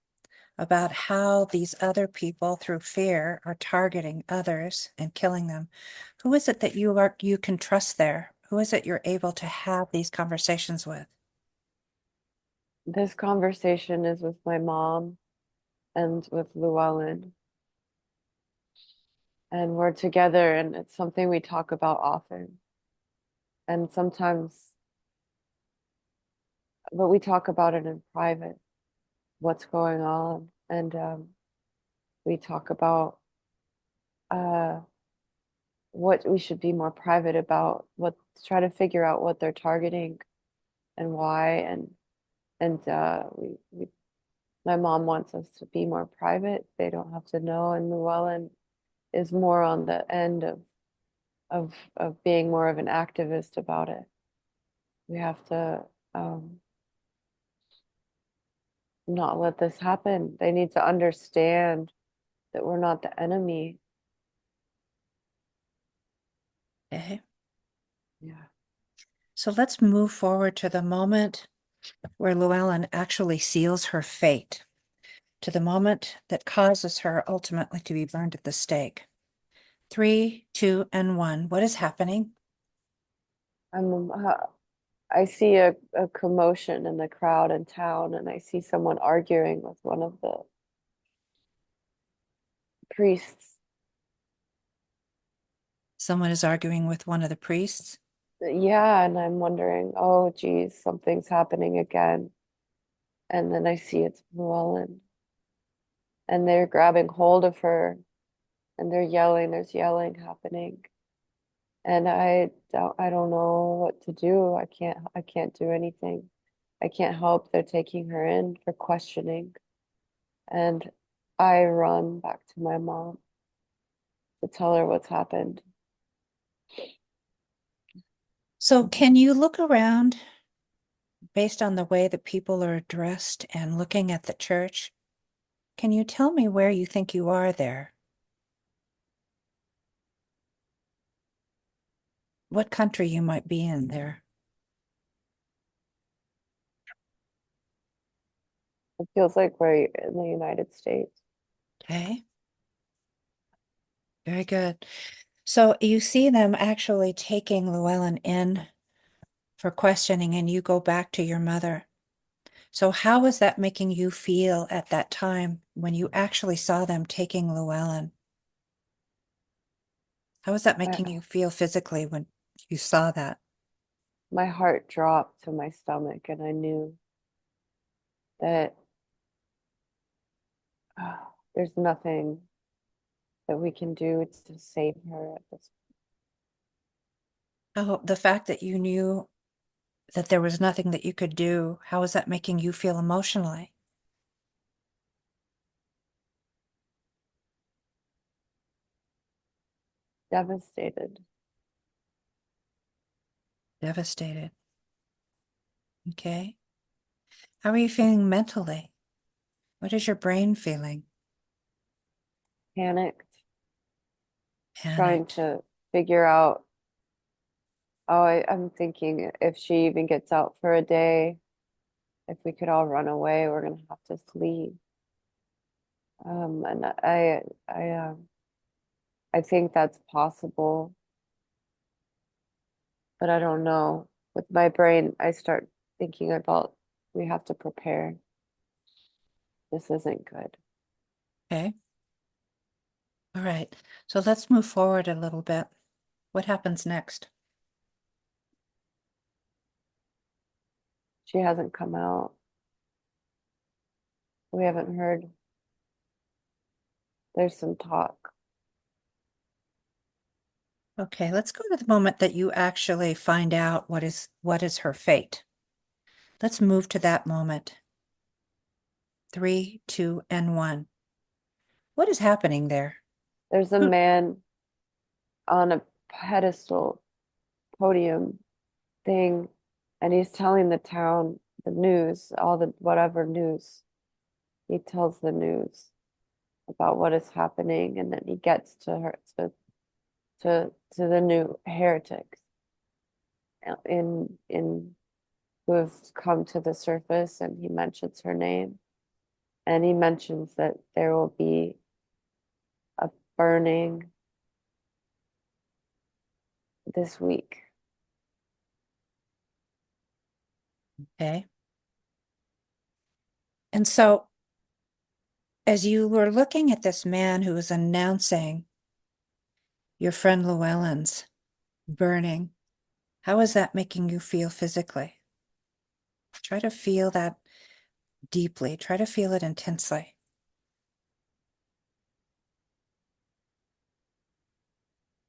about how these other people, through fear, are targeting others and killing them, who is it that you can trust there? Who is it you're able to have these conversations with? This conversation is with my mom and with Llewellyn, and we're together, and it's something we talk about often. And sometimes, but we talk about it in private, what's going on, and we talk about uh, what we should be more private about, what try to figure out what they're targeting and why, and we my mom wants us to be more private. They don't have to know, and Llewellyn is more on the end of being more of an activist about it. We have to not let this happen. They need to understand that we're not the enemy. Okay. Yeah. So let's move forward to the moment where Llewellyn actually seals her fate, to the moment that causes her ultimately to be burned at the stake. 3, 2, and 1. What is happening? I'm I see a commotion in the crowd in town, and I see someone arguing with one of the priests. Someone is arguing with one of the priests. Yeah, and I'm wondering, oh geez, something's happening again. And then I see it's Llewellyn, and they're grabbing hold of her, and they're yelling. There's yelling happening, and I don't know what to do. I can't do anything. I can't help. They're taking her in for questioning, and I run back to my mom to tell her what's happened. So, can you look around based on the way that people are dressed and looking at the church? Can you tell me where you think you are there? What country you might be in there? It feels like we're in the United States. Okay, very good. So you see them actually taking Llewellyn in for questioning, and you go back to your mother. So how was that making you feel at that time when you actually saw them taking Llewellyn? How was that My, making you feel physically when you saw that? my heart dropped to my stomach, and I knew that there's nothing that we can do to save her at this Oh, the fact that you knew that there was nothing that you could do, how was that making you feel emotionally? devastated. Devastated. Okay. How are you feeling mentally? What is your brain feeling? Panicked, trying Panicked. to figure out. Oh, I'm thinking if she even gets out for a day, if we could all run away, we're gonna have to flee. And I think that's possible, but I don't know. With my brain, I start thinking about we have to prepare. This isn't good. Okay. All right. So let's move forward a little bit. What happens next? She hasn't come out. We haven't heard. There's some talk. Okay, let's go to the moment that you actually find out what is her fate. Let's move to that moment. 3, 2, and 1. What is happening there? There's a Who- man on a pedestal podium thing, and he's telling the town the news, all the whatever news. He tells the news about what is happening, and then he gets to her to the new heretics in who have come to the surface, and he mentions her name, and he mentions that there will be a burning this week. Okay. And so, as you were looking at this man who was announcing your friend Llewellyn's burning, how is that making you feel physically? Try to feel that deeply. Try to feel it intensely.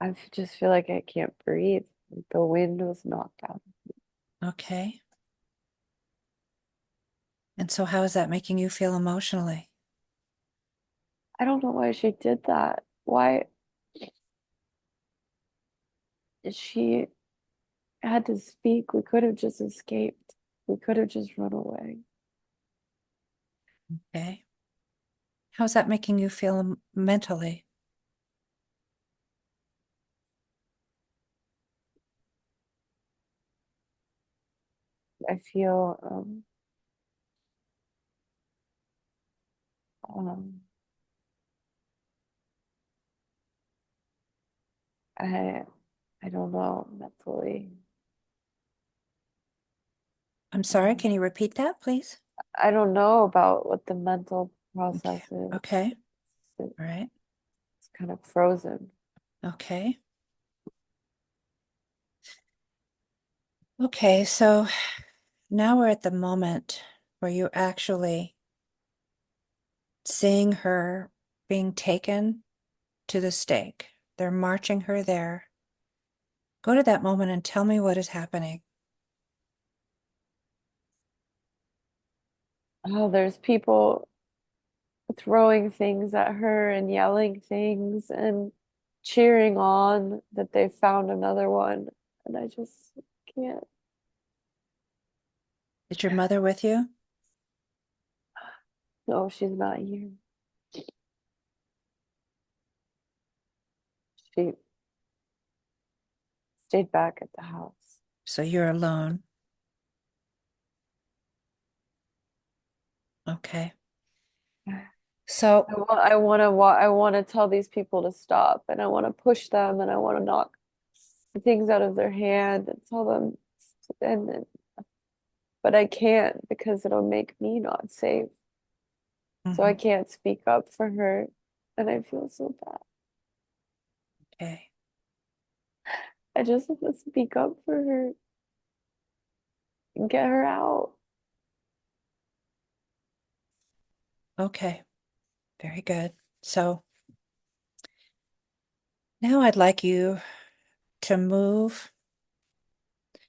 I just feel like I can't breathe. The wind was knocked out. Okay. And so, how is that making you feel emotionally? I don't know why she did that. Why she had to speak? We could have just escaped. We could have just run away. Okay. How's that making you feel mentally? I feel um I I don't know mentally. I'm sorry, Um, can you repeat that, please? I don't know about what the mental Okay. process is. Okay. It's All right. kind of frozen. Okay. Okay, so now we're at the moment where you're actually seeing her being taken to the stake. They're marching her there. Go to that moment and tell me what is happening. Oh, there's people throwing things at her and yelling things and cheering on that they found another one. And I just can't. Is your mother with you? No, she's not here. She stayed back at the house. So you're alone. Okay. So, I want to tell these people to stop, and I want to push them, and I want to knock things out of their hand and tell them, and but I can't because it'll make me not safe. So I mhm, can't speak up for her, and I feel so bad. okay. I just want to speak up for her and get her out. Okay. Very good. So now I'd like you to move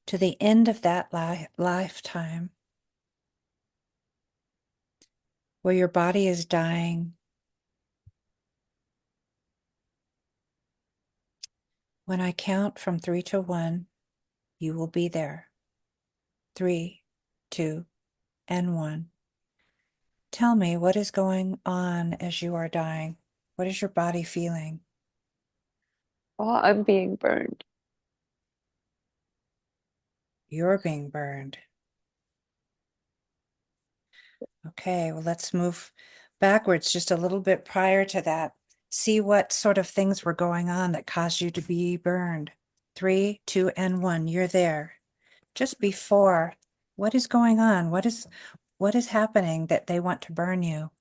to the end of that lifetime where your body is dying. When I count from 3 to 1, you will be there. 3, 2, and 1. Tell me what is going on as you are dying. What is your body feeling? Oh, I'm being burned. You're being burned. Okay, well, let's move backwards just a little bit prior to that. See what sort of things were going on that caused you to be burned. 3, 2, and 1. You're there. Just before, what is going on? What is happening that they want to burn you?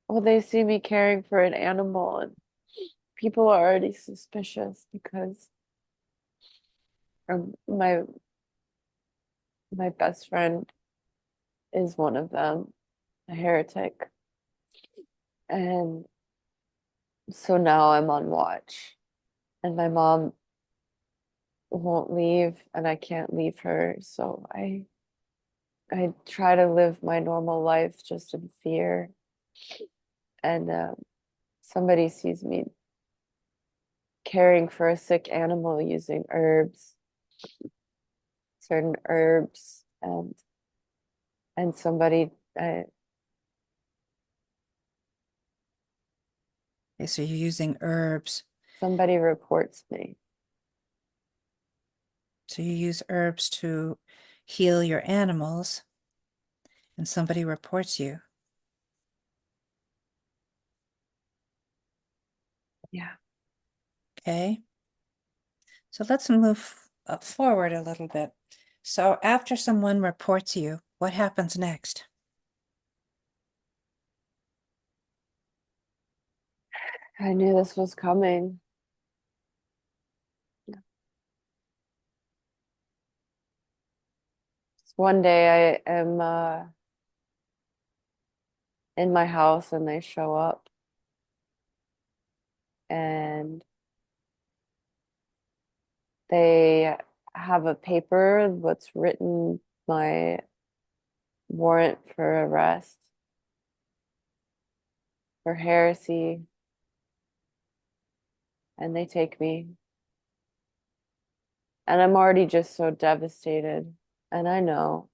Well, they see me caring for an animal, and people are already suspicious because my best friend is one of them, a heretic. And so now I'm on watch, and my mom won't leave, and I can't leave her. So I try to live my normal life just in fear. And somebody sees me caring for a sick animal using herbs, certain herbs, and Okay, so you're using herbs. somebody reports me. So you use herbs to heal your animals, and somebody reports you. Yeah. Okay. So let's move forward a little bit. So after someone reports you, what happens next? I knew this was coming. One day I am in my house and they show up and they have a paper what's written my warrant for arrest for heresy, and they take me. And I'm already just so devastated. And I know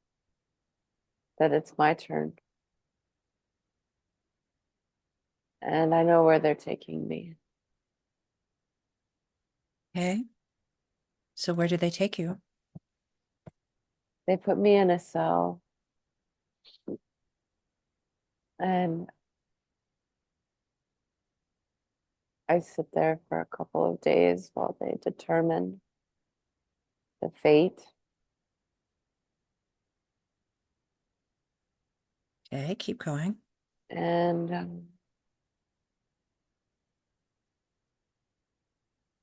that it's my turn. And I know where they're taking me. Okay. So where do they take you? They put me in a cell and I sit there for a couple of days while they determine the fate. Okay, keep going. And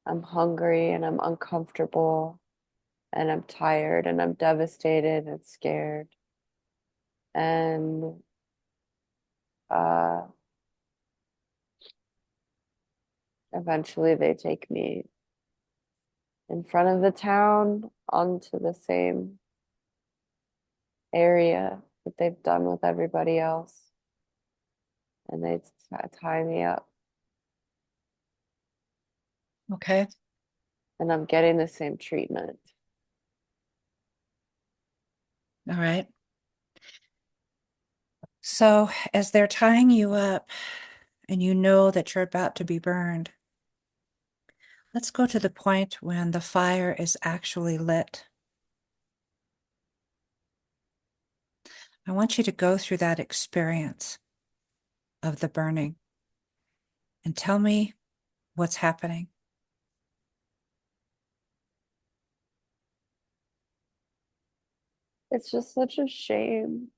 I'm hungry and I'm uncomfortable and I'm tired and I'm devastated and scared. And uh, eventually they take me in front of the town onto the same area that they've done with everybody else. And they tie me up. Okay. And I'm getting the same treatment. All right. So as they're tying you up and you know that you're about to be burned, let's go to the point when the fire is actually lit. I want you to go through that experience of the burning and tell me what's happening. It's just such a shame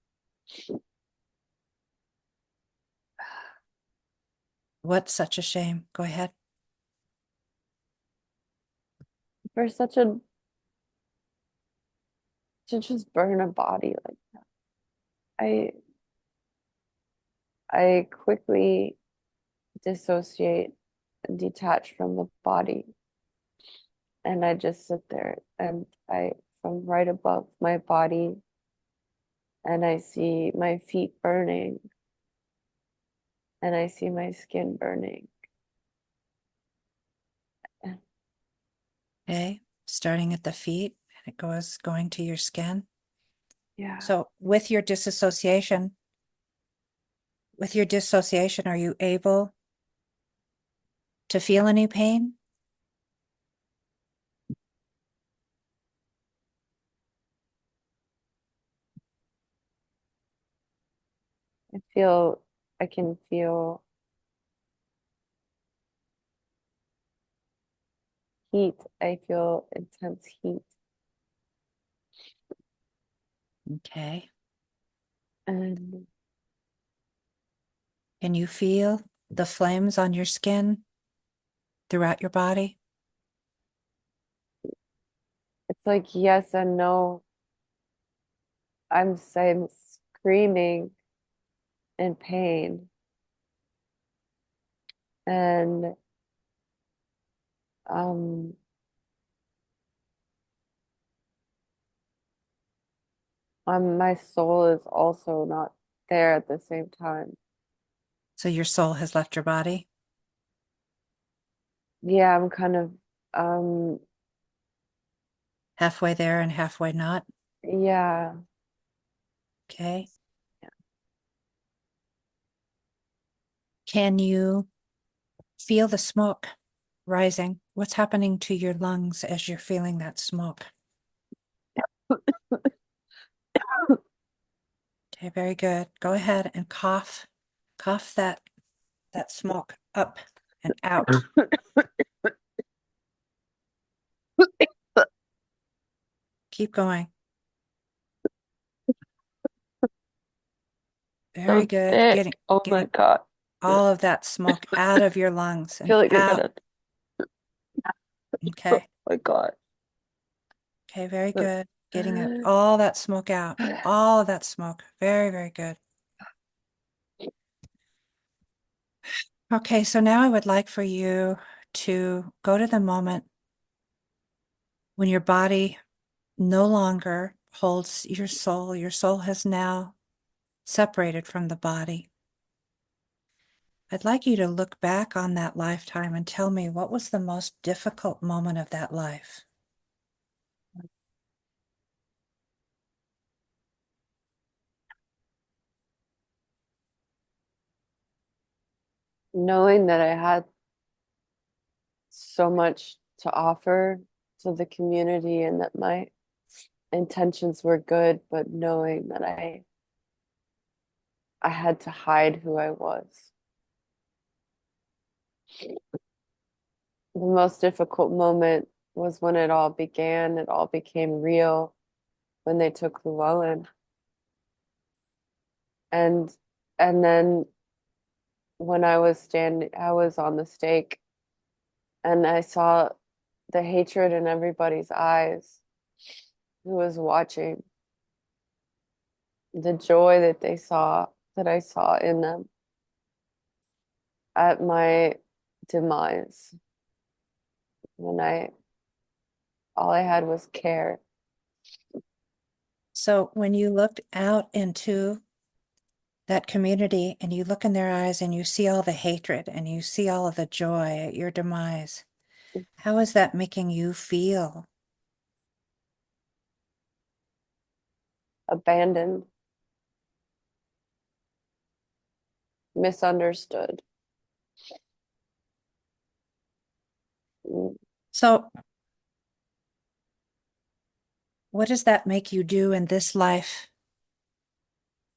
What's such a shame? Go ahead. for such a to just burn a body like that. I I quickly dissociate and detach from the body. And I just sit there and I from right above my body and I see my feet burning and I see my skin burning. Okay. Starting at the feet and it goes going to your skin. Yeah. So with your dissociation, are you able to feel any pain? I can feel heat. I feel intense heat. Okay. And Can you feel the flames on your skin throughout your body? it's like yes and no. I'm screaming in pain. And um my soul is also not there at the same time. So your soul has left your body? Yeah, I'm kind of um Halfway there and halfway not? yeah. Okay. Can you feel the smoke rising? What's happening to your lungs as you're feeling that smoke? Okay, very good. Go ahead and cough. Cough that smoke up and out. Keep going. Very So good. thick. Getting Oh my getting God. I all of that smoke out of your lungs and feel like I out. gotta oh Okay. my God. Okay, very good. Getting it all that smoke out. All of that smoke. Very, very good. Okay, so now I would like for you to go to the moment when your body no longer holds your soul. Your soul has now separated from the body. I'd like you to look back on that lifetime and tell me what was the most difficult moment of that life. Knowing that I had so much to offer to the community and that my intentions were good, but knowing that I had to hide who I was. The most difficult moment was when it all began, it all became real when they took Llewellyn. And and then when I was on the stake and I saw the hatred in everybody's eyes who was watching, the joy that they saw, that I saw in them at my demise when all I had was care. So when you looked out into that community and you look in their eyes and you see all the hatred and you see all of the joy at your demise, how is that making you feel? Abandoned, misunderstood. Mm, So what does that make you do in this life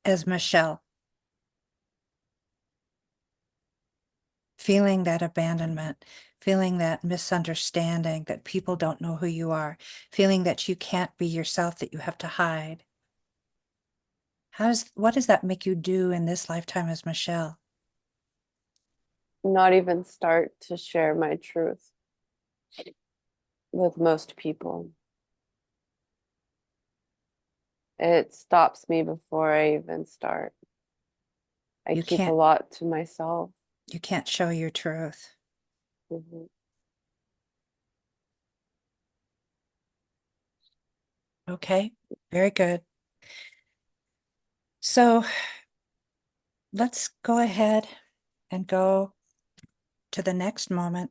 as Michelle? Feeling that abandonment, feeling that misunderstanding, that people don't know who you are, feeling that you can't be yourself, that you have to hide. What does that make you do in this lifetime as Michelle? Not even start to share my truth with most people. It stops me before I even start. I You keep a can't, lot to myself. you can't show your truth. Mhm. Okay, very good. So let's go ahead and go to the next moment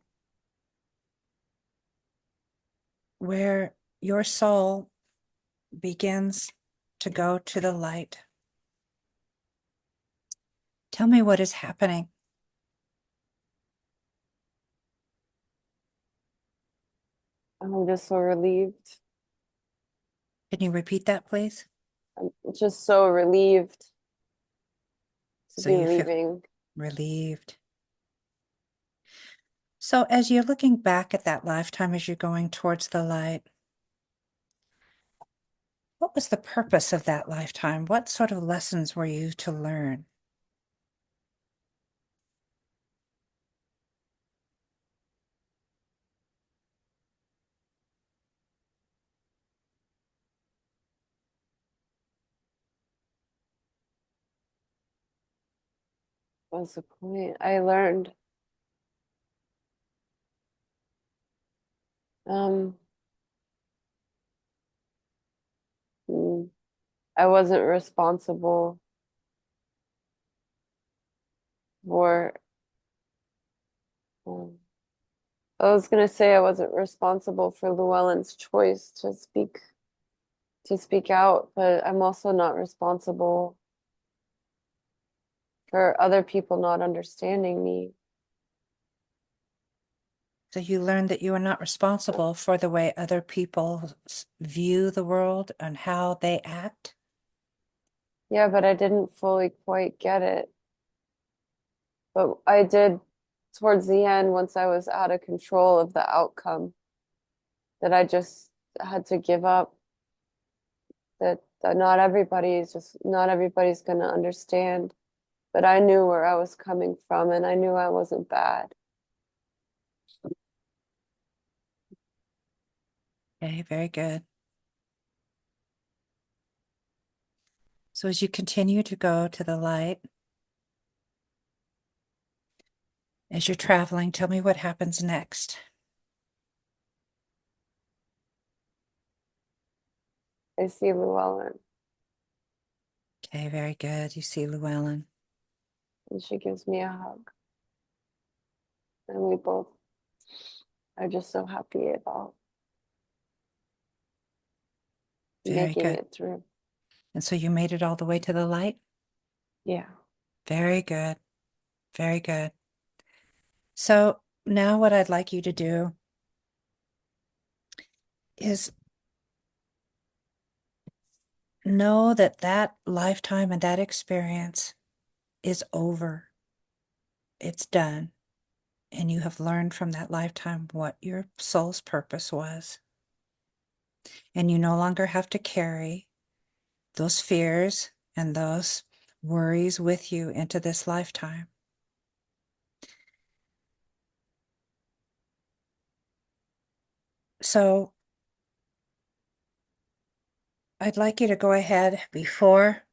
where your soul begins to go to the light. Tell me what is happening. I'm just so relieved. Can you repeat that, please? I'm just so relieved to So be you feel leaving. relieved. So as you're looking back at that lifetime, as you're going towards the light, what was the purpose of that lifetime? What sort of lessons were you to learn? What's the point? I learned um mm, I wasn't responsible for um, I was gonna say I wasn't responsible for Llewellyn's choice to speak out, but I'm also not responsible for other people not understanding me. So you learned that you are not responsible for the way other people view the world and how they act. Yeah, but I didn't fully quite get it. But I did towards the end, once I was out of control of the outcome, that I just had to give up, that not everybody's gonna understand. But I knew where I was coming from and I knew I wasn't bad. Okay, very good. So as you continue to go to the light, as you're traveling, tell me what happens next. I see Llewellyn Okay, very good. You see Llewellyn. and she gives me a hug. And we both are just so happy about Very making good. it through. And so you made it all the way to the light? Yeah. Very good. Very good. So now what I'd like you to do is know that that lifetime and that experience is over. It's done. And you have learned from that lifetime what your soul's purpose was. And you no longer have to carry those fears and those worries with you into this lifetime. So I'd like you to go ahead before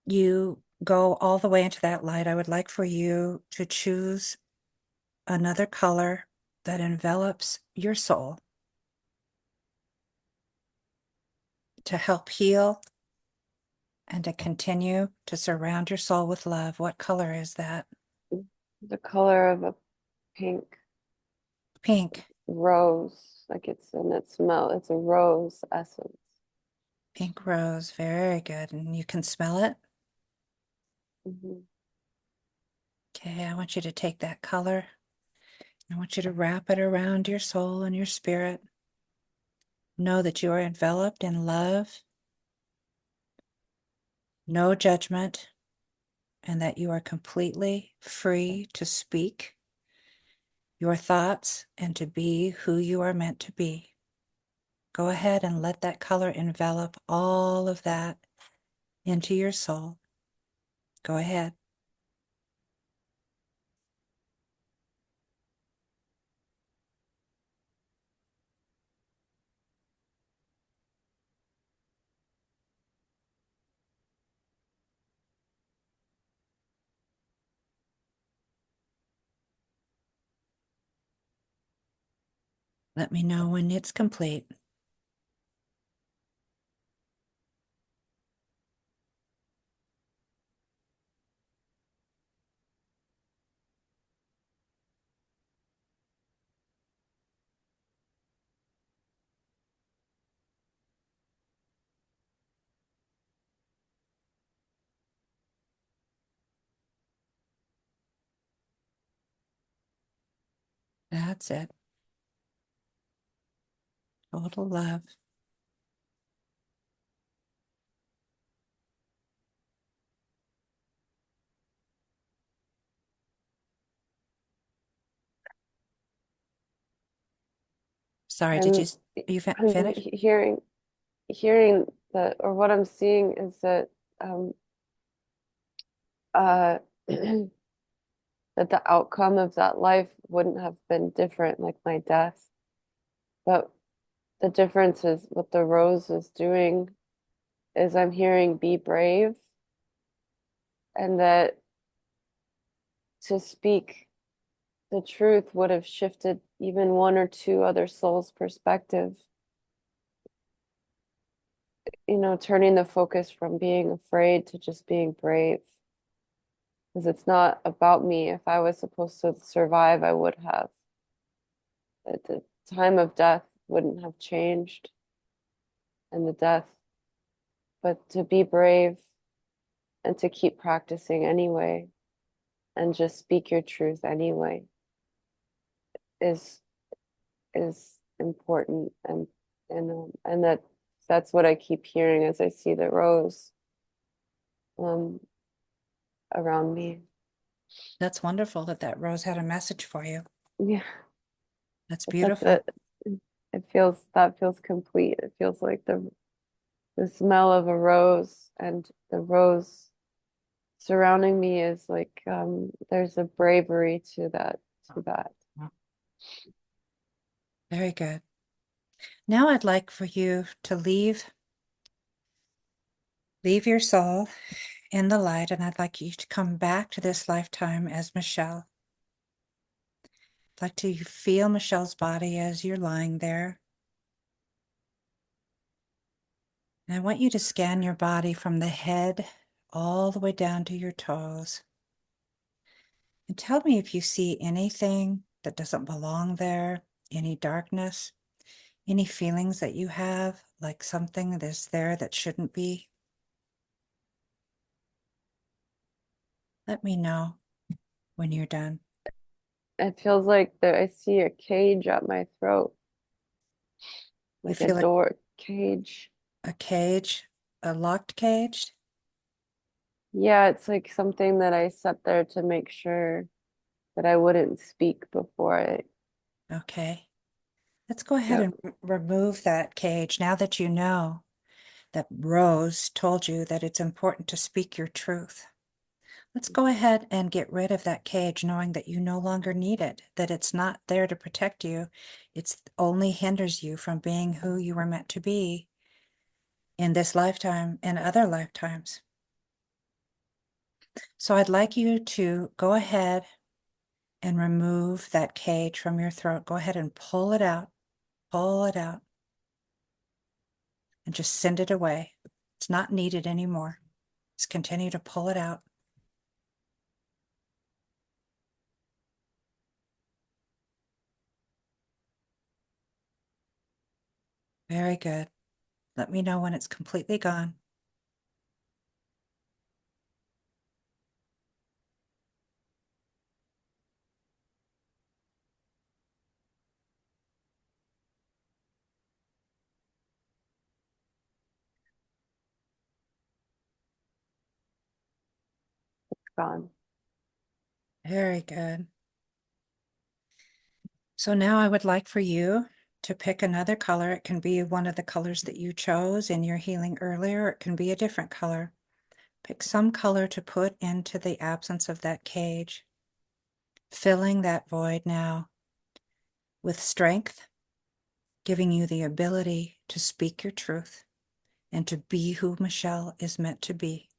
you go all the way into that light. I would like for you to choose another color that envelops your soul to help heal and to continue to surround your soul with love. What color is that? The color of a pink Pink. rose, like it's in its smell. It's a rose essence. Pink rose. Very good. And you can smell it. Hmm. Okay, I want you to take that color. I want you to wrap it around your soul and your spirit. Know that you are enveloped in love, no judgment, and that you are completely free to speak your thoughts and to be who you are meant to be. Go ahead and let that color envelop all of that into your soul. Go ahead. Let me know when it's complete. That's it. Total love. Sorry, did I'm, you I'm finish? hearing that, or what I'm seeing is that um uh that the outcome of that life wouldn't have been different, like my death. But the difference is what the rose is doing is I'm hearing be brave, and that to speak the truth would have shifted even one or two other souls' perspective. Turning the focus from being afraid to just being brave. Because it's not about me. If I was supposed to survive, I would have. At the time of death wouldn't have changed, and the death, but to be brave and to keep practicing anyway and just speak your truth anyway is is important, and that's what I keep hearing as I see the rose um around me. That's wonderful that that rose had a message for you. Yeah, That's that's beautiful. it. That feels complete. It feels like the smell of a rose, and the rose surrounding me is like there's a bravery to that. Very good. Now I'd like for you to leave your soul in the light, and I'd like you to come back to this lifetime as Michelle. I'd like to feel Michelle's body as you're lying there. And I want you to scan your body from the head all the way down to your toes. And tell me if you see anything that doesn't belong there, any darkness, any feelings that you have, like something that is there that shouldn't be. Let me know when you're done. It feels like that I see a cage at my throat, You like a feel door cage. a cage, a locked cage? Yeah, it's like something that I set there to make sure that I wouldn't speak before it. Okay. Let's go ahead Yep. and remove that cage now that you know that Rose told you that it's important to speak your truth. Let's go ahead and get rid of that cage, knowing that you no longer need it, that it's not there to protect you. It's only hinders you from being who you were meant to be in this lifetime and other lifetimes. So I'd like you to go ahead and remove that cage from your throat. Go ahead and pull it out, and just send it away. It's not needed anymore. Just continue to pull it out. Very good. Let me know when it's completely gone. Gone. Very good. So now I would like for you to pick another color. It can be one of the colors that you chose in your healing earlier. It can be a different color. Pick some color to put into the absence of that cage, filling that void now with strength, giving you the ability to speak your truth and to be who Michelle is meant to be.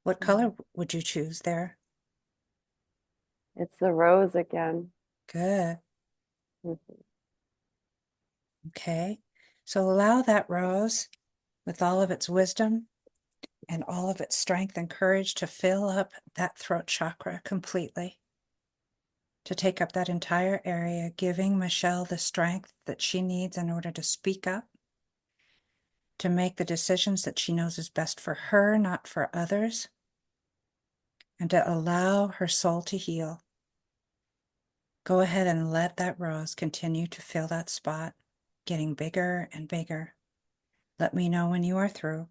What color would you choose there? It's the rose again. Good. Mhm. Okay. So allow that rose with all of its wisdom and all of its strength and courage to fill up that throat chakra completely, to take up that entire area, giving Michelle the strength that she needs in order to speak up, to make the decisions that she knows is best for her, not for others, and to allow her soul to heal. Go ahead and let that rose continue to fill that spot, getting bigger and bigger. Let me know when you are through.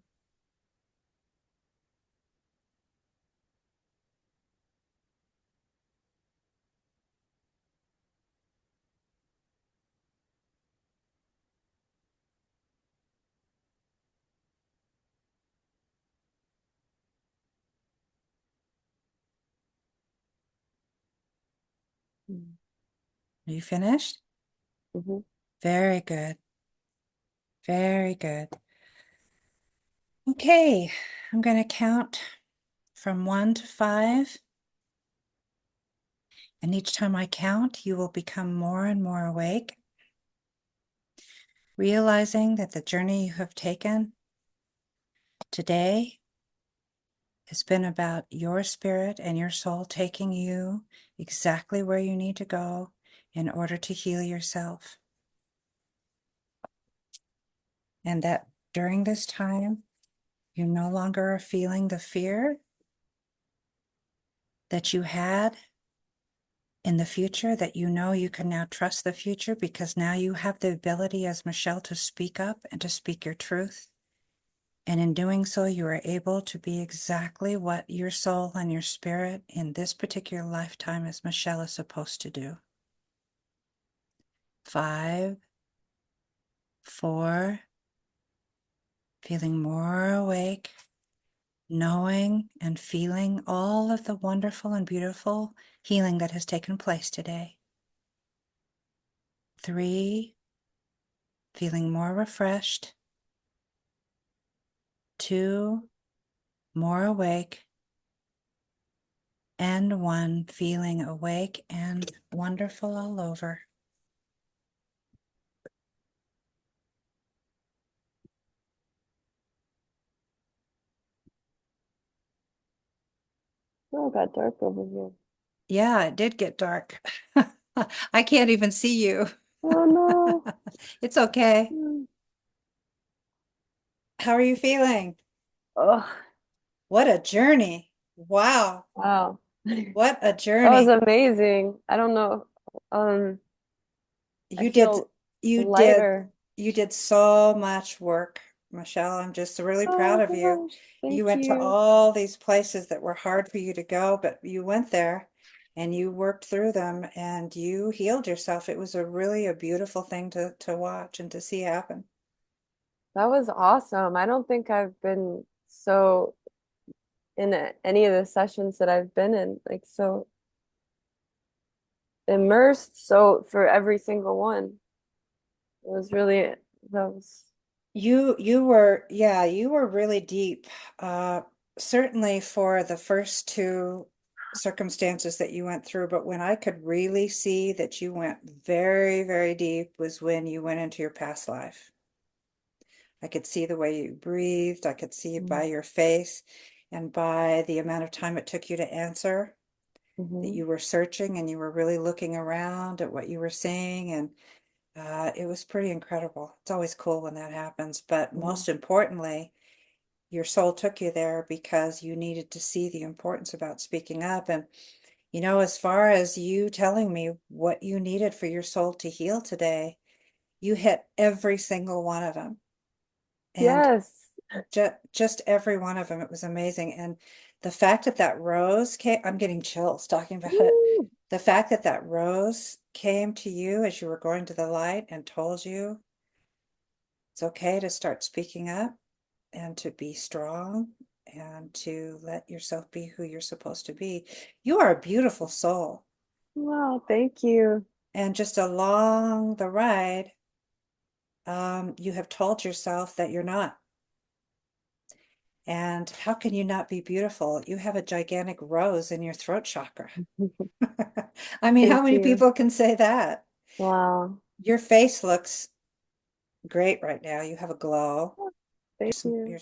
Mhm. Are you finished? Mhm. Very good. Very good. Okay, I'm going to count from 1 to 5. And each time I count, you will become more and more awake, realizing that the journey you have taken today has been about your spirit and your soul taking you exactly where you need to go in order to heal yourself. And that during this time, you no longer are feeling the fear that you had in the future, that you know you can now trust the future because now you have the ability as Michelle to speak up and to speak your truth. And in doing so, you are able to be exactly what your soul and your spirit in this particular lifetime as Michelle is supposed to do. 5, 4, feeling more awake, knowing and feeling all of the wonderful and beautiful healing that has taken place today. 3, feeling more refreshed. 2, more awake. And 1, feeling awake and wonderful all over. Oh, it got dark over here. Yeah, it did get dark. I can't even see you. Oh no. It's okay. Mm. How are you feeling? Oh, What a journey. Wow. wow. What a That was journey. amazing. I don't know. Um, I You did feel you did lighter. you did so much work, Michelle. I'm just really proud Oh of you. gosh, You thank went to you. all these places that were hard for you to go, but you went there and you worked through them and you healed yourself. It was a beautiful thing to watch and to see happen. That was awesome. I don't think I've been so in any of the sessions that I've been in, like so immersed. So for every single one, it was really that was. You were, yeah, you were really deep. Uh, Certainly for the first two circumstances that you went through, but when I could really see that you went very, very deep was when you went into your past life. I could see the way you breathed. I could see by your face and by the amount of time it took you to answer that Mm-hmm. you were searching and you were really looking around at what you were seeing. And it was pretty incredible. It's always cool when that happens. But Mm-hmm. most importantly, your soul took you there because you needed to see the importance about speaking up. And, as far as you telling me what you needed for your soul to heal today, you hit every single one of them. And Yes. just every one of them. It was amazing. And the fact that that rose came, I'm getting chills talking about it. Woo. The fact that that rose came to you as you were going to the light and told you it's okay to start speaking up and to be strong and to let yourself be who you're supposed to be. You are a beautiful soul. Wow, thank you. And just along the ride, you have told yourself that you're not. And how can you not be beautiful? You have a gigantic rose in your throat chakra. I mean, how Thank many you. people can say that? Wow. Your face looks great right now. You have a glow. Thank you. You're